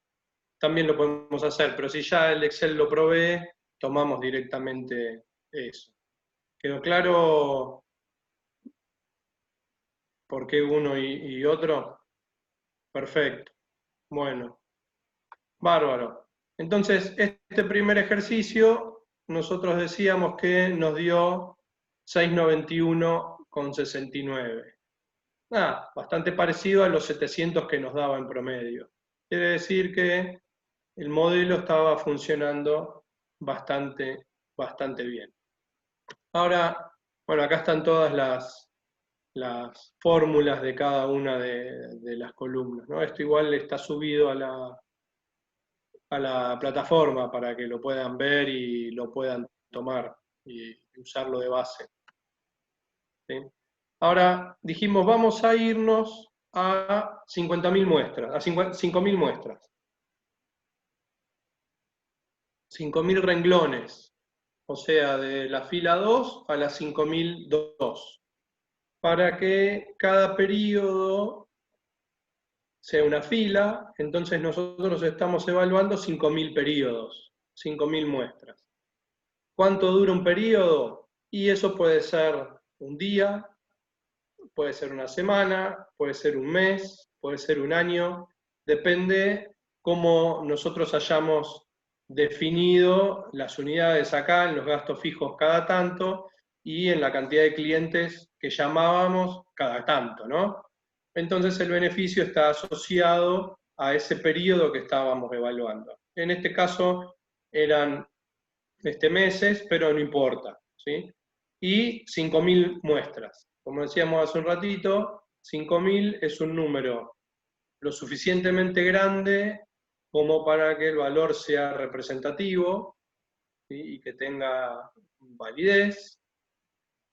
También lo podemos hacer, pero si ya el Excel lo provee, tomamos directamente eso. ¿Quedó claro por qué uno y otro? Perfecto. Bueno, bárbaro. Entonces, este primer ejercicio, nosotros decíamos que nos dio 691,69. Bastante parecido a los 700 que nos daba en promedio. Quiere decir que el modelo estaba funcionando bastante bien. Ahora, bueno, acá están todas las fórmulas de cada una de las columnas, ¿no? Esto igual está subido a la plataforma para que lo puedan ver y lo puedan tomar y usarlo de base. ¿Sí? Ahora dijimos, vamos a irnos a 50.000 muestras, a 5.000 muestras. 5.000 renglones, o sea, de la fila 2 a la 5.002, para que cada periodo sea una fila. Entonces nosotros estamos evaluando 5.000 periodos, 5.000 muestras. ¿Cuánto dura un periodo? Y eso puede ser un día, puede ser una semana, puede ser un mes, puede ser un año, depende cómo nosotros hayamos definido las unidades acá, en los gastos fijos cada tanto, y en la cantidad de clientes que llamábamos cada tanto, ¿no? Entonces el beneficio está asociado a ese periodo que estábamos evaluando. En este caso eran meses, pero no importa, ¿sí? Y 5.000 muestras. Como decíamos hace un ratito, 5.000 es un número lo suficientemente grande como para que el valor sea representativo, ¿sí? Y que tenga validez,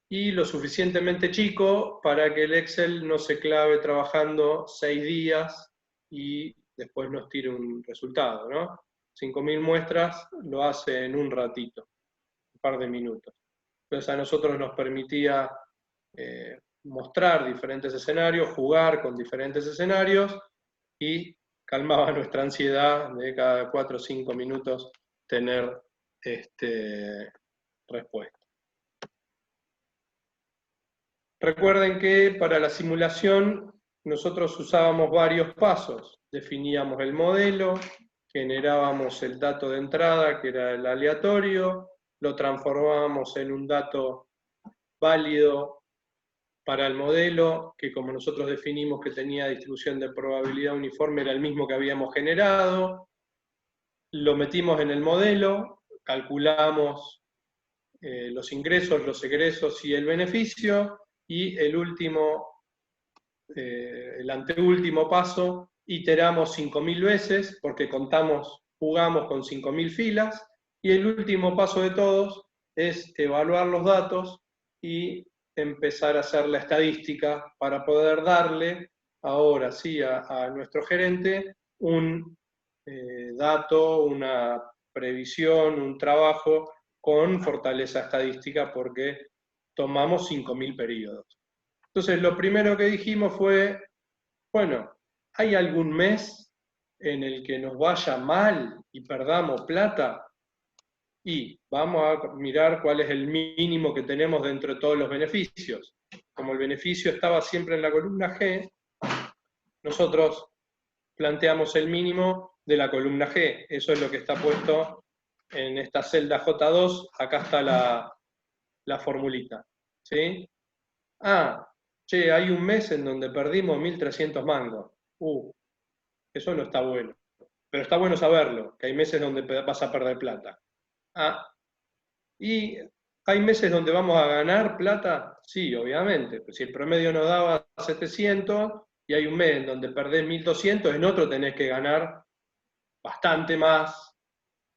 y lo suficientemente chico para que el Excel no se clave trabajando 6 días y después nos tire un resultado, ¿no? 5.000 muestras lo hace en un ratito, un par de minutos. Entonces a nosotros nos permitía mostrar diferentes escenarios, jugar con diferentes escenarios, y calmaba nuestra ansiedad de cada 4 o 5 minutos tener respuesta. Recuerden que para la simulación nosotros usábamos varios pasos. Definíamos el modelo, generábamos el dato de entrada, que era el aleatorio, lo transformábamos en un dato válido para el modelo, que como nosotros definimos que tenía distribución de probabilidad uniforme, era el mismo que habíamos generado. Lo metimos en el modelo, calculamos los ingresos, los egresos y el beneficio, y el anteúltimo paso, iteramos 5.000 veces, porque jugamos con 5.000 filas, y el último paso de todos es evaluar los datos y empezar a hacer la estadística para poder darle, ahora sí, a nuestro gerente un dato, una previsión, un trabajo con fortaleza estadística, porque tomamos 5.000 periodos. Entonces, lo primero que dijimos fue, bueno, ¿hay algún mes en el que nos vaya mal y perdamos plata? Y vamos a mirar cuál es el mínimo que tenemos dentro de todos los beneficios. Como el beneficio estaba siempre en la columna G, nosotros planteamos el mínimo de la columna G. Eso es lo que está puesto en esta celda J2. Acá está la formulita, ¿sí? Che, hay un mes en donde perdimos 1.300 mangos. Eso no está bueno. Pero está bueno saberlo, que hay meses donde vas a perder plata. ¿Y hay meses donde vamos a ganar plata? Sí, obviamente. Pues si el promedio nos daba 700 y hay un mes en donde perdés 1.200, en otro tenés que ganar bastante más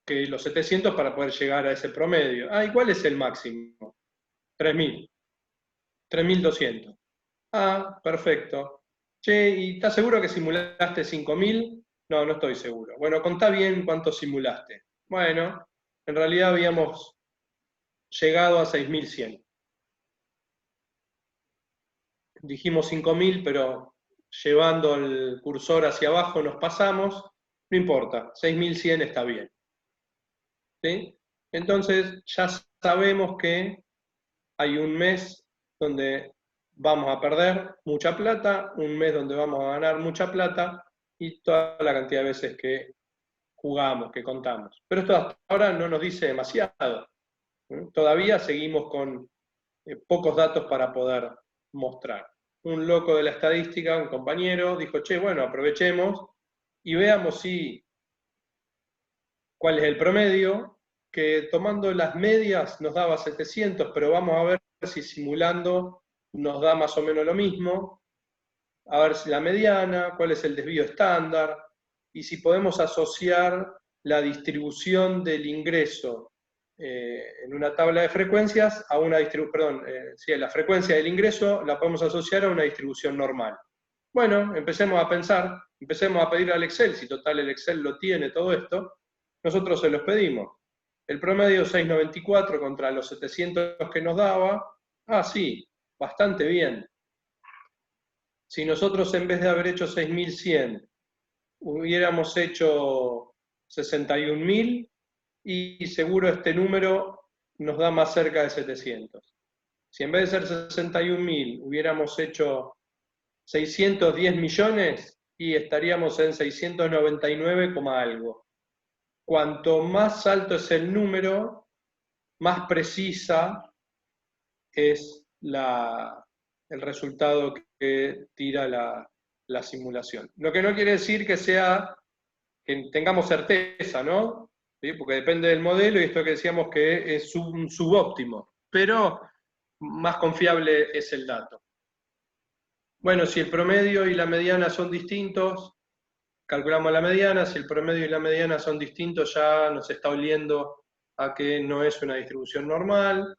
que los 700 para poder llegar a ese promedio. ¿Y cuál es el máximo? 3.000. 3.200. Ah, perfecto. Che, ¿y estás seguro que simulaste 5.000? No, no estoy seguro. Bueno, contá bien cuánto simulaste. Bueno, en realidad habíamos llegado a 6.100. Dijimos 5.000, pero llevando el cursor hacia abajo nos pasamos. No importa, 6.100 está bien. ¿Sí? Entonces ya sabemos que hay un mes donde vamos a perder mucha plata, un mes donde vamos a ganar mucha plata y toda la cantidad de veces que jugamos, que contamos. Pero esto hasta ahora no nos dice demasiado. Todavía seguimos con pocos datos para poder mostrar. Un loco de la estadística, un compañero, dijo, che, bueno, aprovechemos y veamos cuál es el promedio, que tomando las medias nos daba 700, pero vamos a ver si simulando nos da más o menos lo mismo, a ver si la mediana, cuál es el desvío estándar, y si podemos asociar la distribución del ingreso en una tabla de frecuencias a una distribución, la frecuencia del ingreso la podemos asociar a una distribución normal. Bueno, empecemos a pensar, empecemos a pedir al Excel, si total el Excel lo tiene todo esto, nosotros se los pedimos. El promedio 694 contra los 700 que nos daba, sí, bastante bien. Si nosotros en vez de haber hecho 6.100, hubiéramos hecho 61.000, y seguro este número nos da más cerca de 700. Si en vez de ser 61.000 hubiéramos hecho 610 millones, y estaríamos en 699, algo. Cuanto más alto es el número, más precisa es el resultado que tira la simulación. Lo que no quiere decir que tengamos certeza, ¿no? ¿Sí? Porque depende del modelo, y esto que decíamos que es un subóptimo, pero más confiable es el dato. Bueno, si el promedio y la mediana son distintos, calculamos la mediana. Si el promedio y la mediana son distintos, ya nos está oliendo a que no es una distribución normal.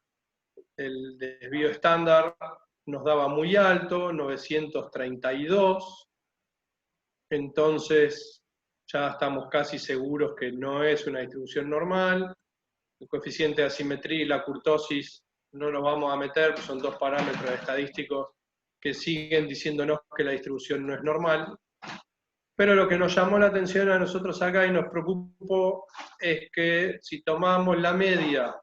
El desvío estándar nos daba muy alto, 932. Entonces ya estamos casi seguros que no es una distribución normal. El coeficiente de asimetría y la kurtosis no nos vamos a meter, son dos parámetros estadísticos que siguen diciéndonos que la distribución no es normal. Pero lo que nos llamó la atención a nosotros acá y nos preocupó es que si tomamos la media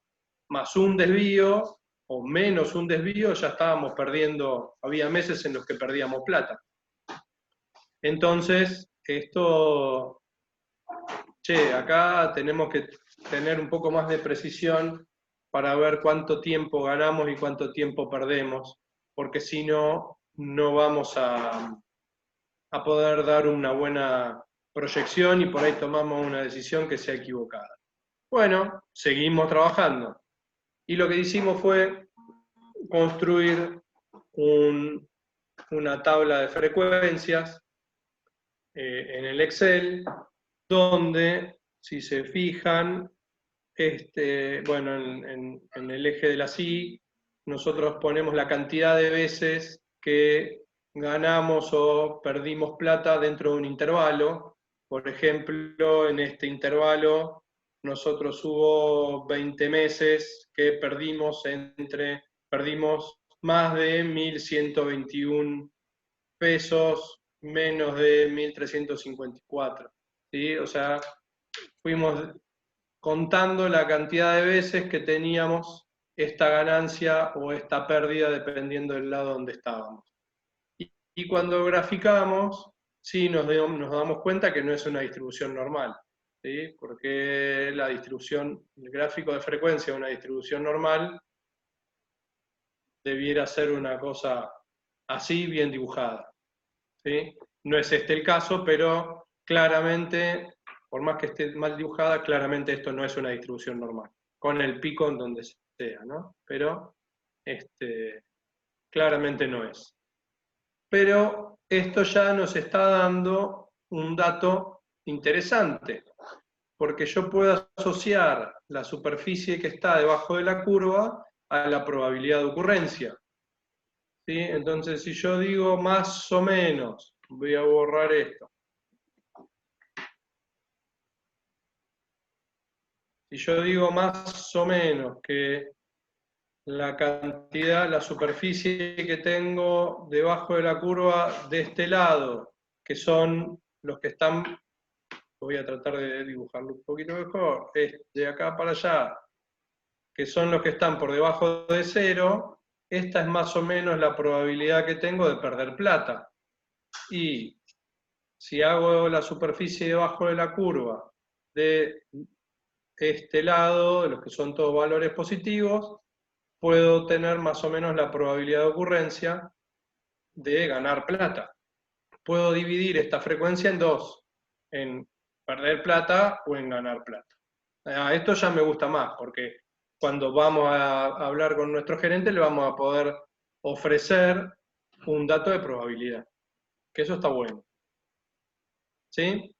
más un desvío o menos un desvío, ya estábamos perdiendo, había meses en los que perdíamos plata. Entonces, acá tenemos que tener un poco más de precisión para ver cuánto tiempo ganamos y cuánto tiempo perdemos, porque si no, no vamos a poder dar una buena proyección y por ahí tomamos una decisión que sea equivocada. Bueno, seguimos trabajando. Y lo que hicimos fue construir una tabla de frecuencias en el Excel, donde, si se fijan, bueno, en el eje de la Y, nosotros ponemos la cantidad de veces que ganamos o perdimos plata dentro de un intervalo. Por ejemplo, en este intervalo, nosotros hubo 20 meses que perdimos más de 1.121 pesos, menos de 1.354. ¿Sí? O sea, fuimos contando la cantidad de veces que teníamos esta ganancia o esta pérdida dependiendo del lado donde estábamos. Y cuando graficamos, sí nos damos cuenta que no es una distribución normal, ¿sí? Porque el gráfico de frecuencia de una distribución normal debiera ser una cosa así, bien dibujada, ¿sí? No es este el caso, pero claramente, por más que esté mal dibujada, claramente esto no es una distribución normal, con el pico en donde sea, ¿no? Pero claramente no es. Pero esto ya nos está dando un dato interesante, porque yo puedo asociar la superficie que está debajo de la curva a la probabilidad de ocurrencia. ¿sí? Entonces, si yo digo más o menos, voy a borrar esto. Si yo digo más o menos que la cantidad, la superficie que tengo debajo de la curva de este lado, que son los que están, voy a tratar de dibujarlo un poquito mejor, de acá para allá, que son los que están por debajo de 0, esta es más o menos la probabilidad que tengo de perder plata. Y si hago la superficie debajo de la curva de este lado, de los que son todos valores positivos, puedo tener más o menos la probabilidad de ocurrencia de ganar plata. Puedo dividir esta frecuencia en dos, en perder plata o en ganar plata. Esto ya me gusta más, porque cuando vamos a hablar con nuestro gerente le vamos a poder ofrecer un dato de probabilidad, que eso está bueno. ¿Sí?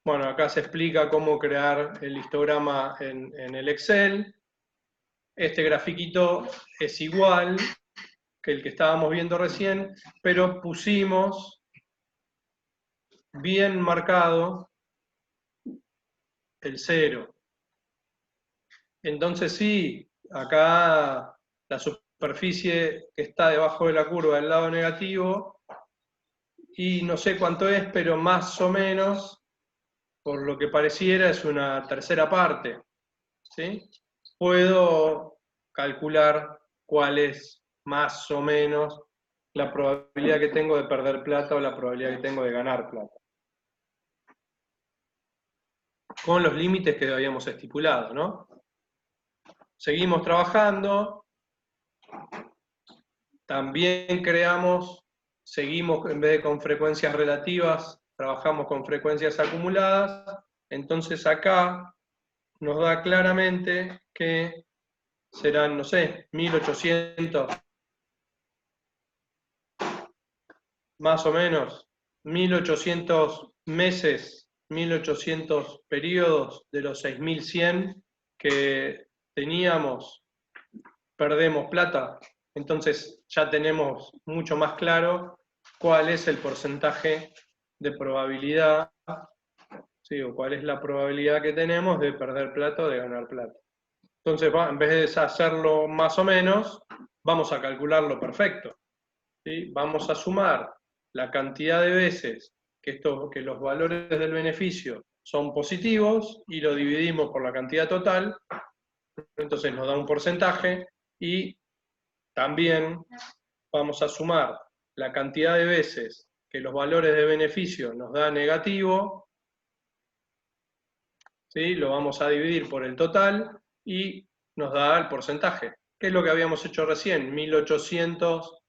Bueno, acá se explica cómo crear el histograma en el Excel. Este grafiquito es igual que el que estábamos viendo recién, pero pusimos bien marcado el 0. Entonces sí, acá la superficie que está debajo de la curva del lado negativo, y no sé cuánto es, pero más o menos, por lo que pareciera, es una tercera parte. ¿Sí? Puedo calcular cuál es más o menos la probabilidad que tengo de perder plata o la probabilidad que tengo de ganar plata. Con los límites que habíamos estipulado, ¿no? Seguimos trabajando. También seguimos, en vez de con frecuencias relativas, trabajamos con frecuencias acumuladas. Entonces acá nos da claramente que serán, no sé, 1800, más o menos, 1800 meses, 1800 periodos de los 6100 que teníamos, perdemos plata. Entonces ya tenemos mucho más claro cuál es el porcentaje de probabilidad, ¿sí? O cuál es la probabilidad que tenemos de perder plata o de ganar plata. Entonces, en vez de hacerlo más o menos, vamos a calcularlo perfecto. ¿Sí? Vamos a sumar la cantidad de veces que los valores del beneficio son positivos y lo dividimos por la cantidad total, entonces nos da un porcentaje, y también vamos a sumar la cantidad de veces que los valores de beneficio nos da negativo, ¿sí? Lo vamos a dividir por el total y nos da el porcentaje, que es lo que habíamos hecho recién, 1800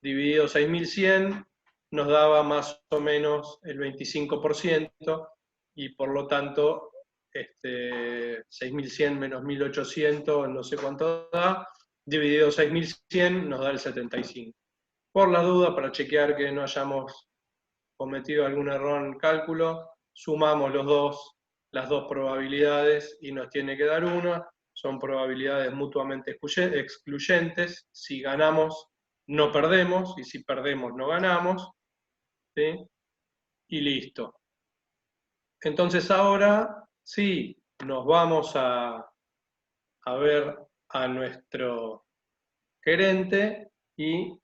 dividido 6100 nos daba más o menos el 25%, y por lo tanto 6100 menos 1800, no sé cuánto da, dividido 6100 nos da el 75%. Por la duda, para chequear que no hayamos cometido algún error en cálculo, sumamos las dos probabilidades y nos tiene que dar una. Son probabilidades mutuamente excluyentes. Si ganamos, no perdemos, y si perdemos, no ganamos. ¿Sí? Y listo. Entonces ahora sí, nos vamos a ver a nuestro gerente, y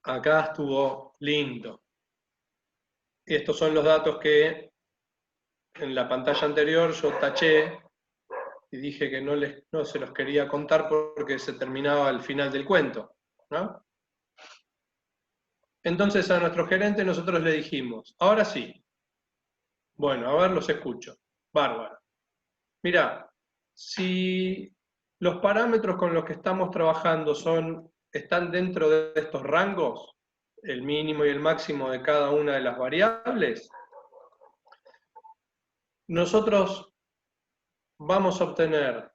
acá estuvo lindo. Estos son los datos que en la pantalla anterior yo taché y dije que no se los quería contar porque se terminaba al final del cuento, ¿no? Entonces a nuestro gerente nosotros le dijimos, ahora sí, bueno, a ver, los escucho. Bárbaro. Mirá, si los parámetros con los que estamos trabajando están dentro de estos rangos, el mínimo y el máximo de cada una de las variables, nosotros vamos a obtener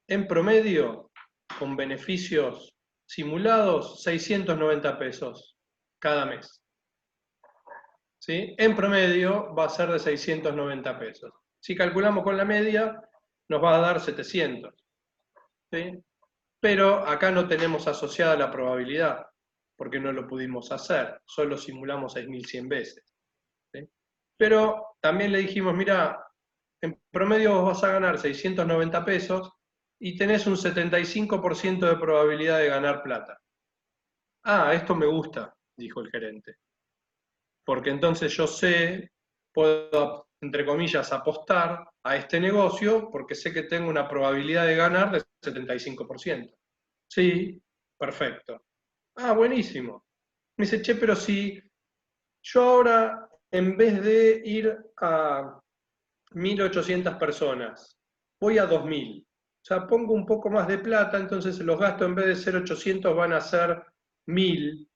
en promedio, con beneficios simulados, 690 pesos cada mes. ¿Sí? En promedio va a ser de 690 pesos. Si calculamos con la media, nos va a dar 700. ¿sí? Pero acá no tenemos asociada la probabilidad, porque no lo pudimos hacer, solo simulamos 6.100 veces. ¿Sí? Pero también le dijimos, mira, en promedio vos vas a ganar 690 pesos y tenés un 75% de probabilidad de ganar plata. Ah, esto me gusta, dijo el gerente, porque entonces yo sé, puedo, entre comillas, apostar a este negocio porque sé que tengo una probabilidad de ganar del 75%. Sí, perfecto. Ah, buenísimo. Me dice, che, pero si yo ahora, en vez de ir a 1.800 personas, voy a 2.000. O sea, pongo un poco más de plata, entonces los gastos en vez de ser 800 van a ser 1.000.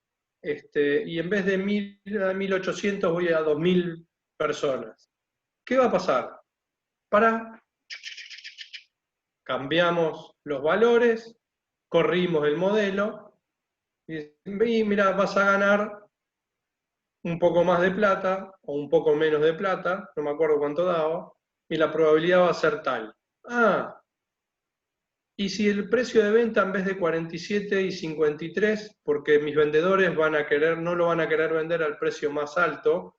Y en vez de 1.000 a 1.800 voy a 2.000 personas. ¿Qué va a pasar? Cambiamos los valores, corrimos el modelo, y mira, vas a ganar un poco más de plata o un poco menos de plata, no me acuerdo cuánto daba, y la probabilidad va a ser tal. Ah, y si el precio de venta en vez de 47 y 53, porque mis vendedores van a querer, no lo van a querer vender al precio más alto,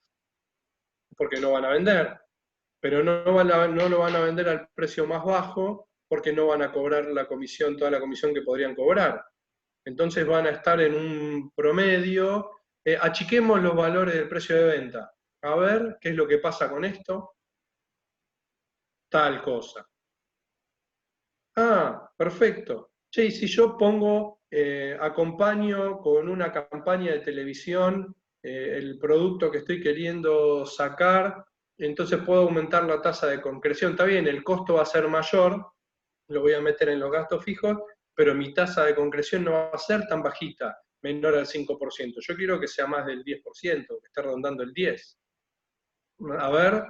porque no van a vender, pero no lo van a vender al precio más bajo, porque no van a cobrar la comisión, toda la comisión que podrían cobrar. Entonces van a estar en un promedio, achiquemos los valores del precio de venta, a ver qué es lo que pasa con esto, tal cosa. Ah, perfecto. Che, y si yo pongo, acompaño con una campaña de televisión el producto que estoy queriendo sacar, entonces puedo aumentar la tasa de concreción. Está bien, el costo va a ser mayor, lo voy a meter en los gastos fijos, pero mi tasa de concreción no va a ser tan bajita, menor al 5%. Yo quiero que sea más del 10%, que esté rondando el 10%. A ver,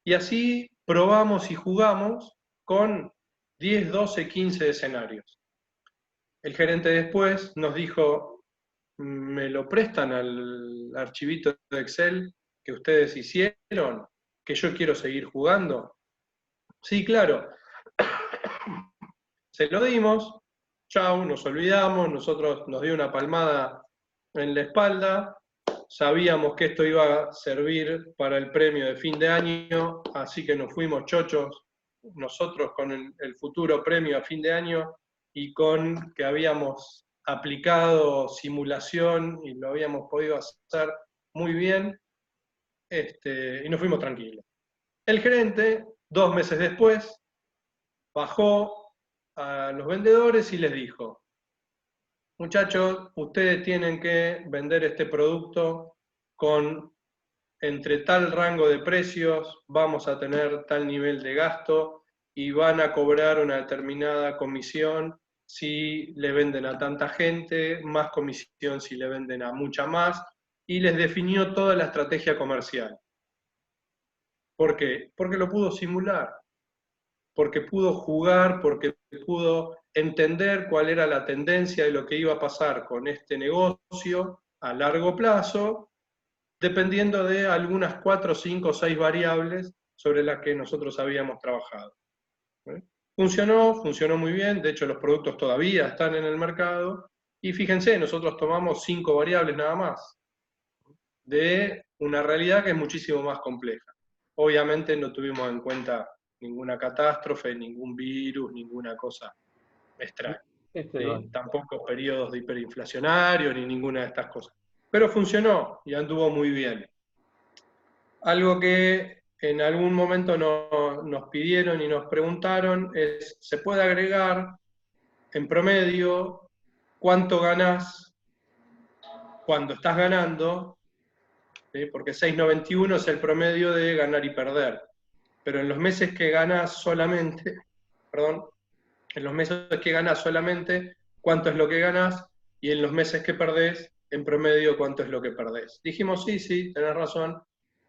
y así probamos y jugamos con 10, 12, 15 escenarios. El gerente después nos dijo, ¿me lo prestan al archivito de Excel que ustedes hicieron? ¿Que yo quiero seguir jugando? Sí, claro. Se lo dimos, chau, nos olvidamos, nosotros nos dio una palmada en la espalda, sabíamos que esto iba a servir para el premio de fin de año, así que nos fuimos chochos nosotros con el futuro premio a fin de año y con que habíamos aplicado simulación y lo habíamos podido hacer muy bien, y nos fuimos tranquilos. El gerente, 2 meses después, bajó a los vendedores y les dijo, muchachos, ustedes tienen que vender este producto con entre tal rango de precios, vamos a tener tal nivel de gasto y van a cobrar una determinada comisión si le venden a tanta gente, más comisión si le venden a mucha más, y les definió toda la estrategia comercial. ¿Por qué? Porque lo pudo simular, porque pudo jugar, porque pudo entender cuál era la tendencia de lo que iba a pasar con este negocio a largo plazo, dependiendo de algunas 4, 5, 6 variables sobre las que nosotros habíamos trabajado. Funcionó muy bien, de hecho los productos todavía están en el mercado, y fíjense, nosotros tomamos 5 variables nada más, de una realidad que es muchísimo más compleja. Obviamente no tuvimos en cuenta ninguna catástrofe, ningún virus, ninguna cosa extraña. ¿Sí? Tampoco periodos de hiperinflacionario, ni ninguna de estas cosas. Pero funcionó y anduvo muy bien. Algo que en algún momento nos pidieron y nos preguntaron es, ¿se puede agregar en promedio cuánto ganás cuando estás ganando? ¿Sí? Porque 6,91 es el promedio de ganar y perder. Pero en los meses que ganás solamente, en los meses que ganás solamente, ¿cuánto es lo que ganás? Y en los meses que perdés, en promedio, ¿cuánto es lo que perdés? Dijimos, sí, tenés razón,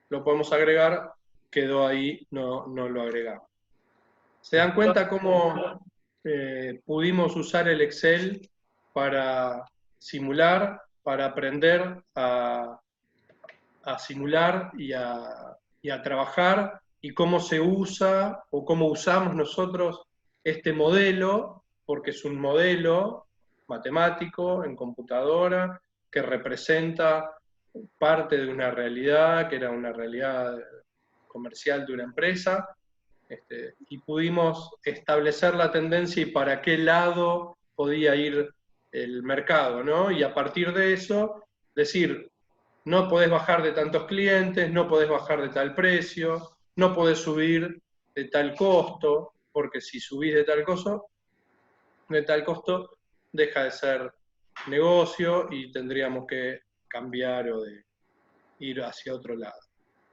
lo podemos agregar, quedó ahí, no lo agregamos. ¿Se dan cuenta cómo pudimos usar el Excel para simular, para aprender a simular y a trabajar, y cómo se usa o cómo usamos nosotros este modelo? porque es un modelo matemático en computadora que representa parte de una realidad, que era una realidad comercial de una empresa, y pudimos establecer la tendencia y para qué lado podía ir el mercado, ¿no? Y a partir de eso, decir, no podés bajar de tantos clientes, no podés bajar de tal precio, no podés subir de tal costo, porque si subís de tal costo, deja de ser negocio y tendríamos que cambiar o de ir hacia otro lado.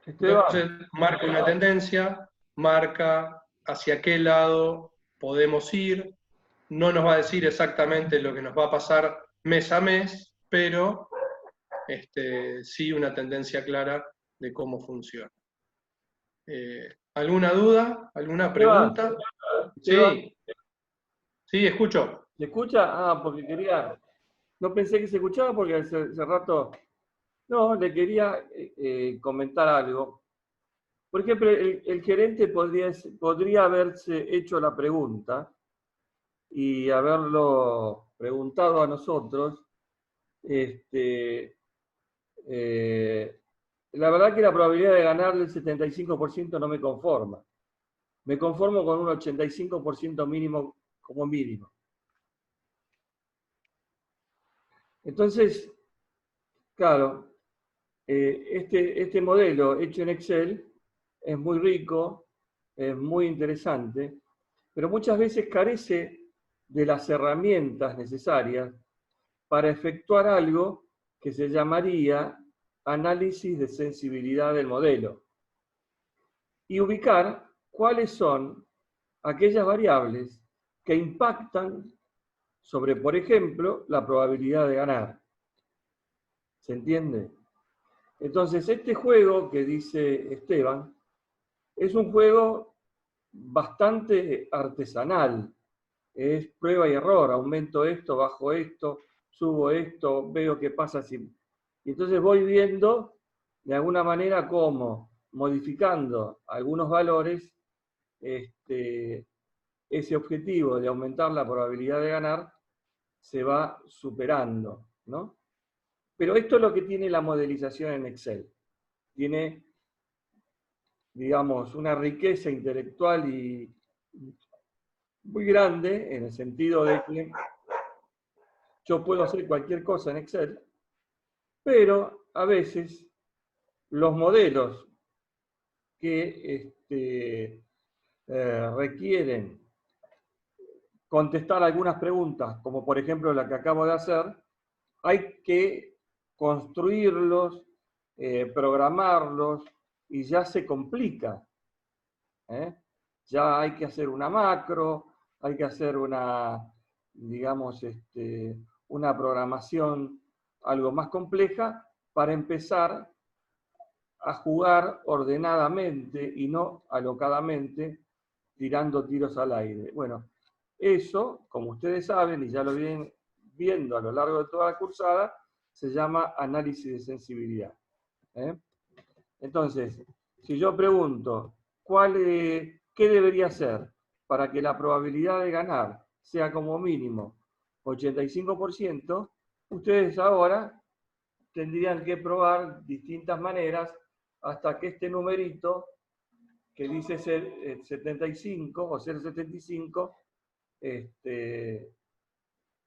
Entonces, marca una tendencia, marca hacia qué lado podemos ir, no nos va a decir exactamente lo que nos va a pasar mes a mes, pero sí una tendencia clara de cómo funciona. ¿Alguna duda? ¿Alguna pregunta? Sí, sí, escucho. ¿Se escucha? Ah, porque quería... No pensé que se escuchaba porque hace rato... No, le quería comentar algo. Por ejemplo, el gerente podría haberse hecho la pregunta y haberlo preguntado a nosotros. La verdad que la probabilidad de ganar del 75% no me conforma. Me conformo con un 85% mínimo como mínimo. Entonces, claro, este modelo hecho en Excel es muy rico, es muy interesante, pero muchas veces carece de las herramientas necesarias para efectuar algo que se llamaría análisis de sensibilidad del modelo y ubicar cuáles son aquellas variables que impactan sobre, por ejemplo, la probabilidad de ganar. ¿Se entiende? Entonces, este juego que dice Esteban es un juego bastante artesanal. Es prueba y error. Aumento esto, bajo esto, subo esto, veo qué pasa si... Y entonces voy viendo de alguna manera cómo, modificando algunos valores, ese objetivo de aumentar la probabilidad de ganar se va superando, ¿no? Pero esto es lo que tiene la modelización en Excel. Tiene, digamos, una riqueza intelectual y muy grande en el sentido de que yo puedo hacer cualquier cosa en Excel, pero a veces los modelos que requieren contestar algunas preguntas, como por ejemplo la que acabo de hacer, hay que construirlos, programarlos, y ya se complica. Ya hay que hacer una macro, hay que hacer una, digamos, una programación algo más compleja para empezar a jugar ordenadamente y no alocadamente tirando tiros al aire. Bueno, eso, como ustedes saben, y ya lo vienen viendo a lo largo de toda la cursada, se llama análisis de sensibilidad. Entonces, si yo pregunto, ¿qué debería ser para que la probabilidad de ganar sea como mínimo 85%? Ustedes ahora tendrían que probar distintas maneras hasta que este numerito, que dice ser 75 o 0,75,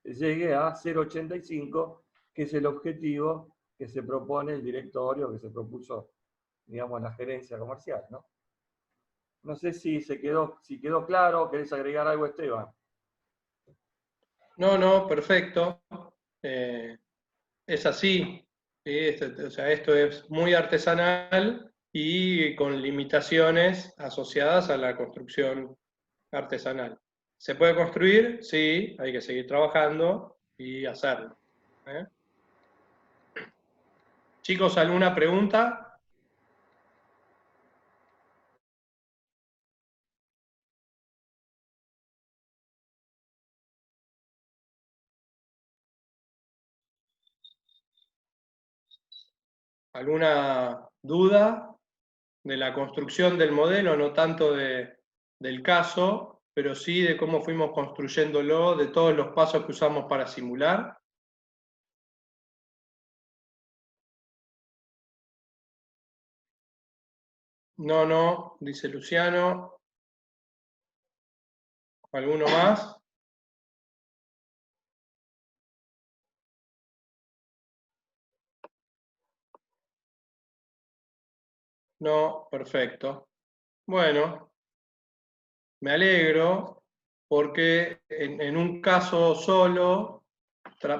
llegue a 0,85, que es el objetivo que se propone el directorio, que se propuso, digamos, la gerencia comercial, ¿no? No sé si quedó claro. ¿Querés agregar algo, Esteban? No, perfecto. Es así. O sea, esto es muy artesanal y con limitaciones asociadas a la construcción artesanal. ¿Se puede construir? Sí, hay que seguir trabajando y hacerlo. Chicos, ¿alguna pregunta? ¿Alguna duda de la construcción del modelo, no tanto del caso, pero sí de cómo fuimos construyéndolo, de todos los pasos que usamos para simular. No, no, dice Luciano. ¿Alguno más? No, perfecto. Bueno, me alegro porque en un caso solo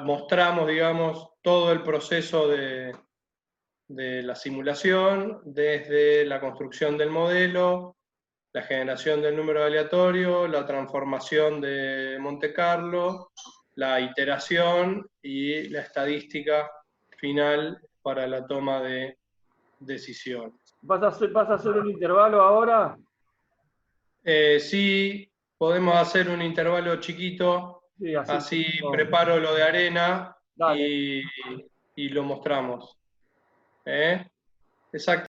mostramos, digamos, todo el proceso de la simulación, desde la construcción del modelo, la generación del número aleatorio, la transformación de Monte Carlo, la iteración y la estadística final para la toma de decisiones. ¿Vas a hacer un intervalo ahora? Sí, podemos hacer un intervalo chiquito, Sí, así no. preparo lo de arena Dale. y lo mostramos. Exacto.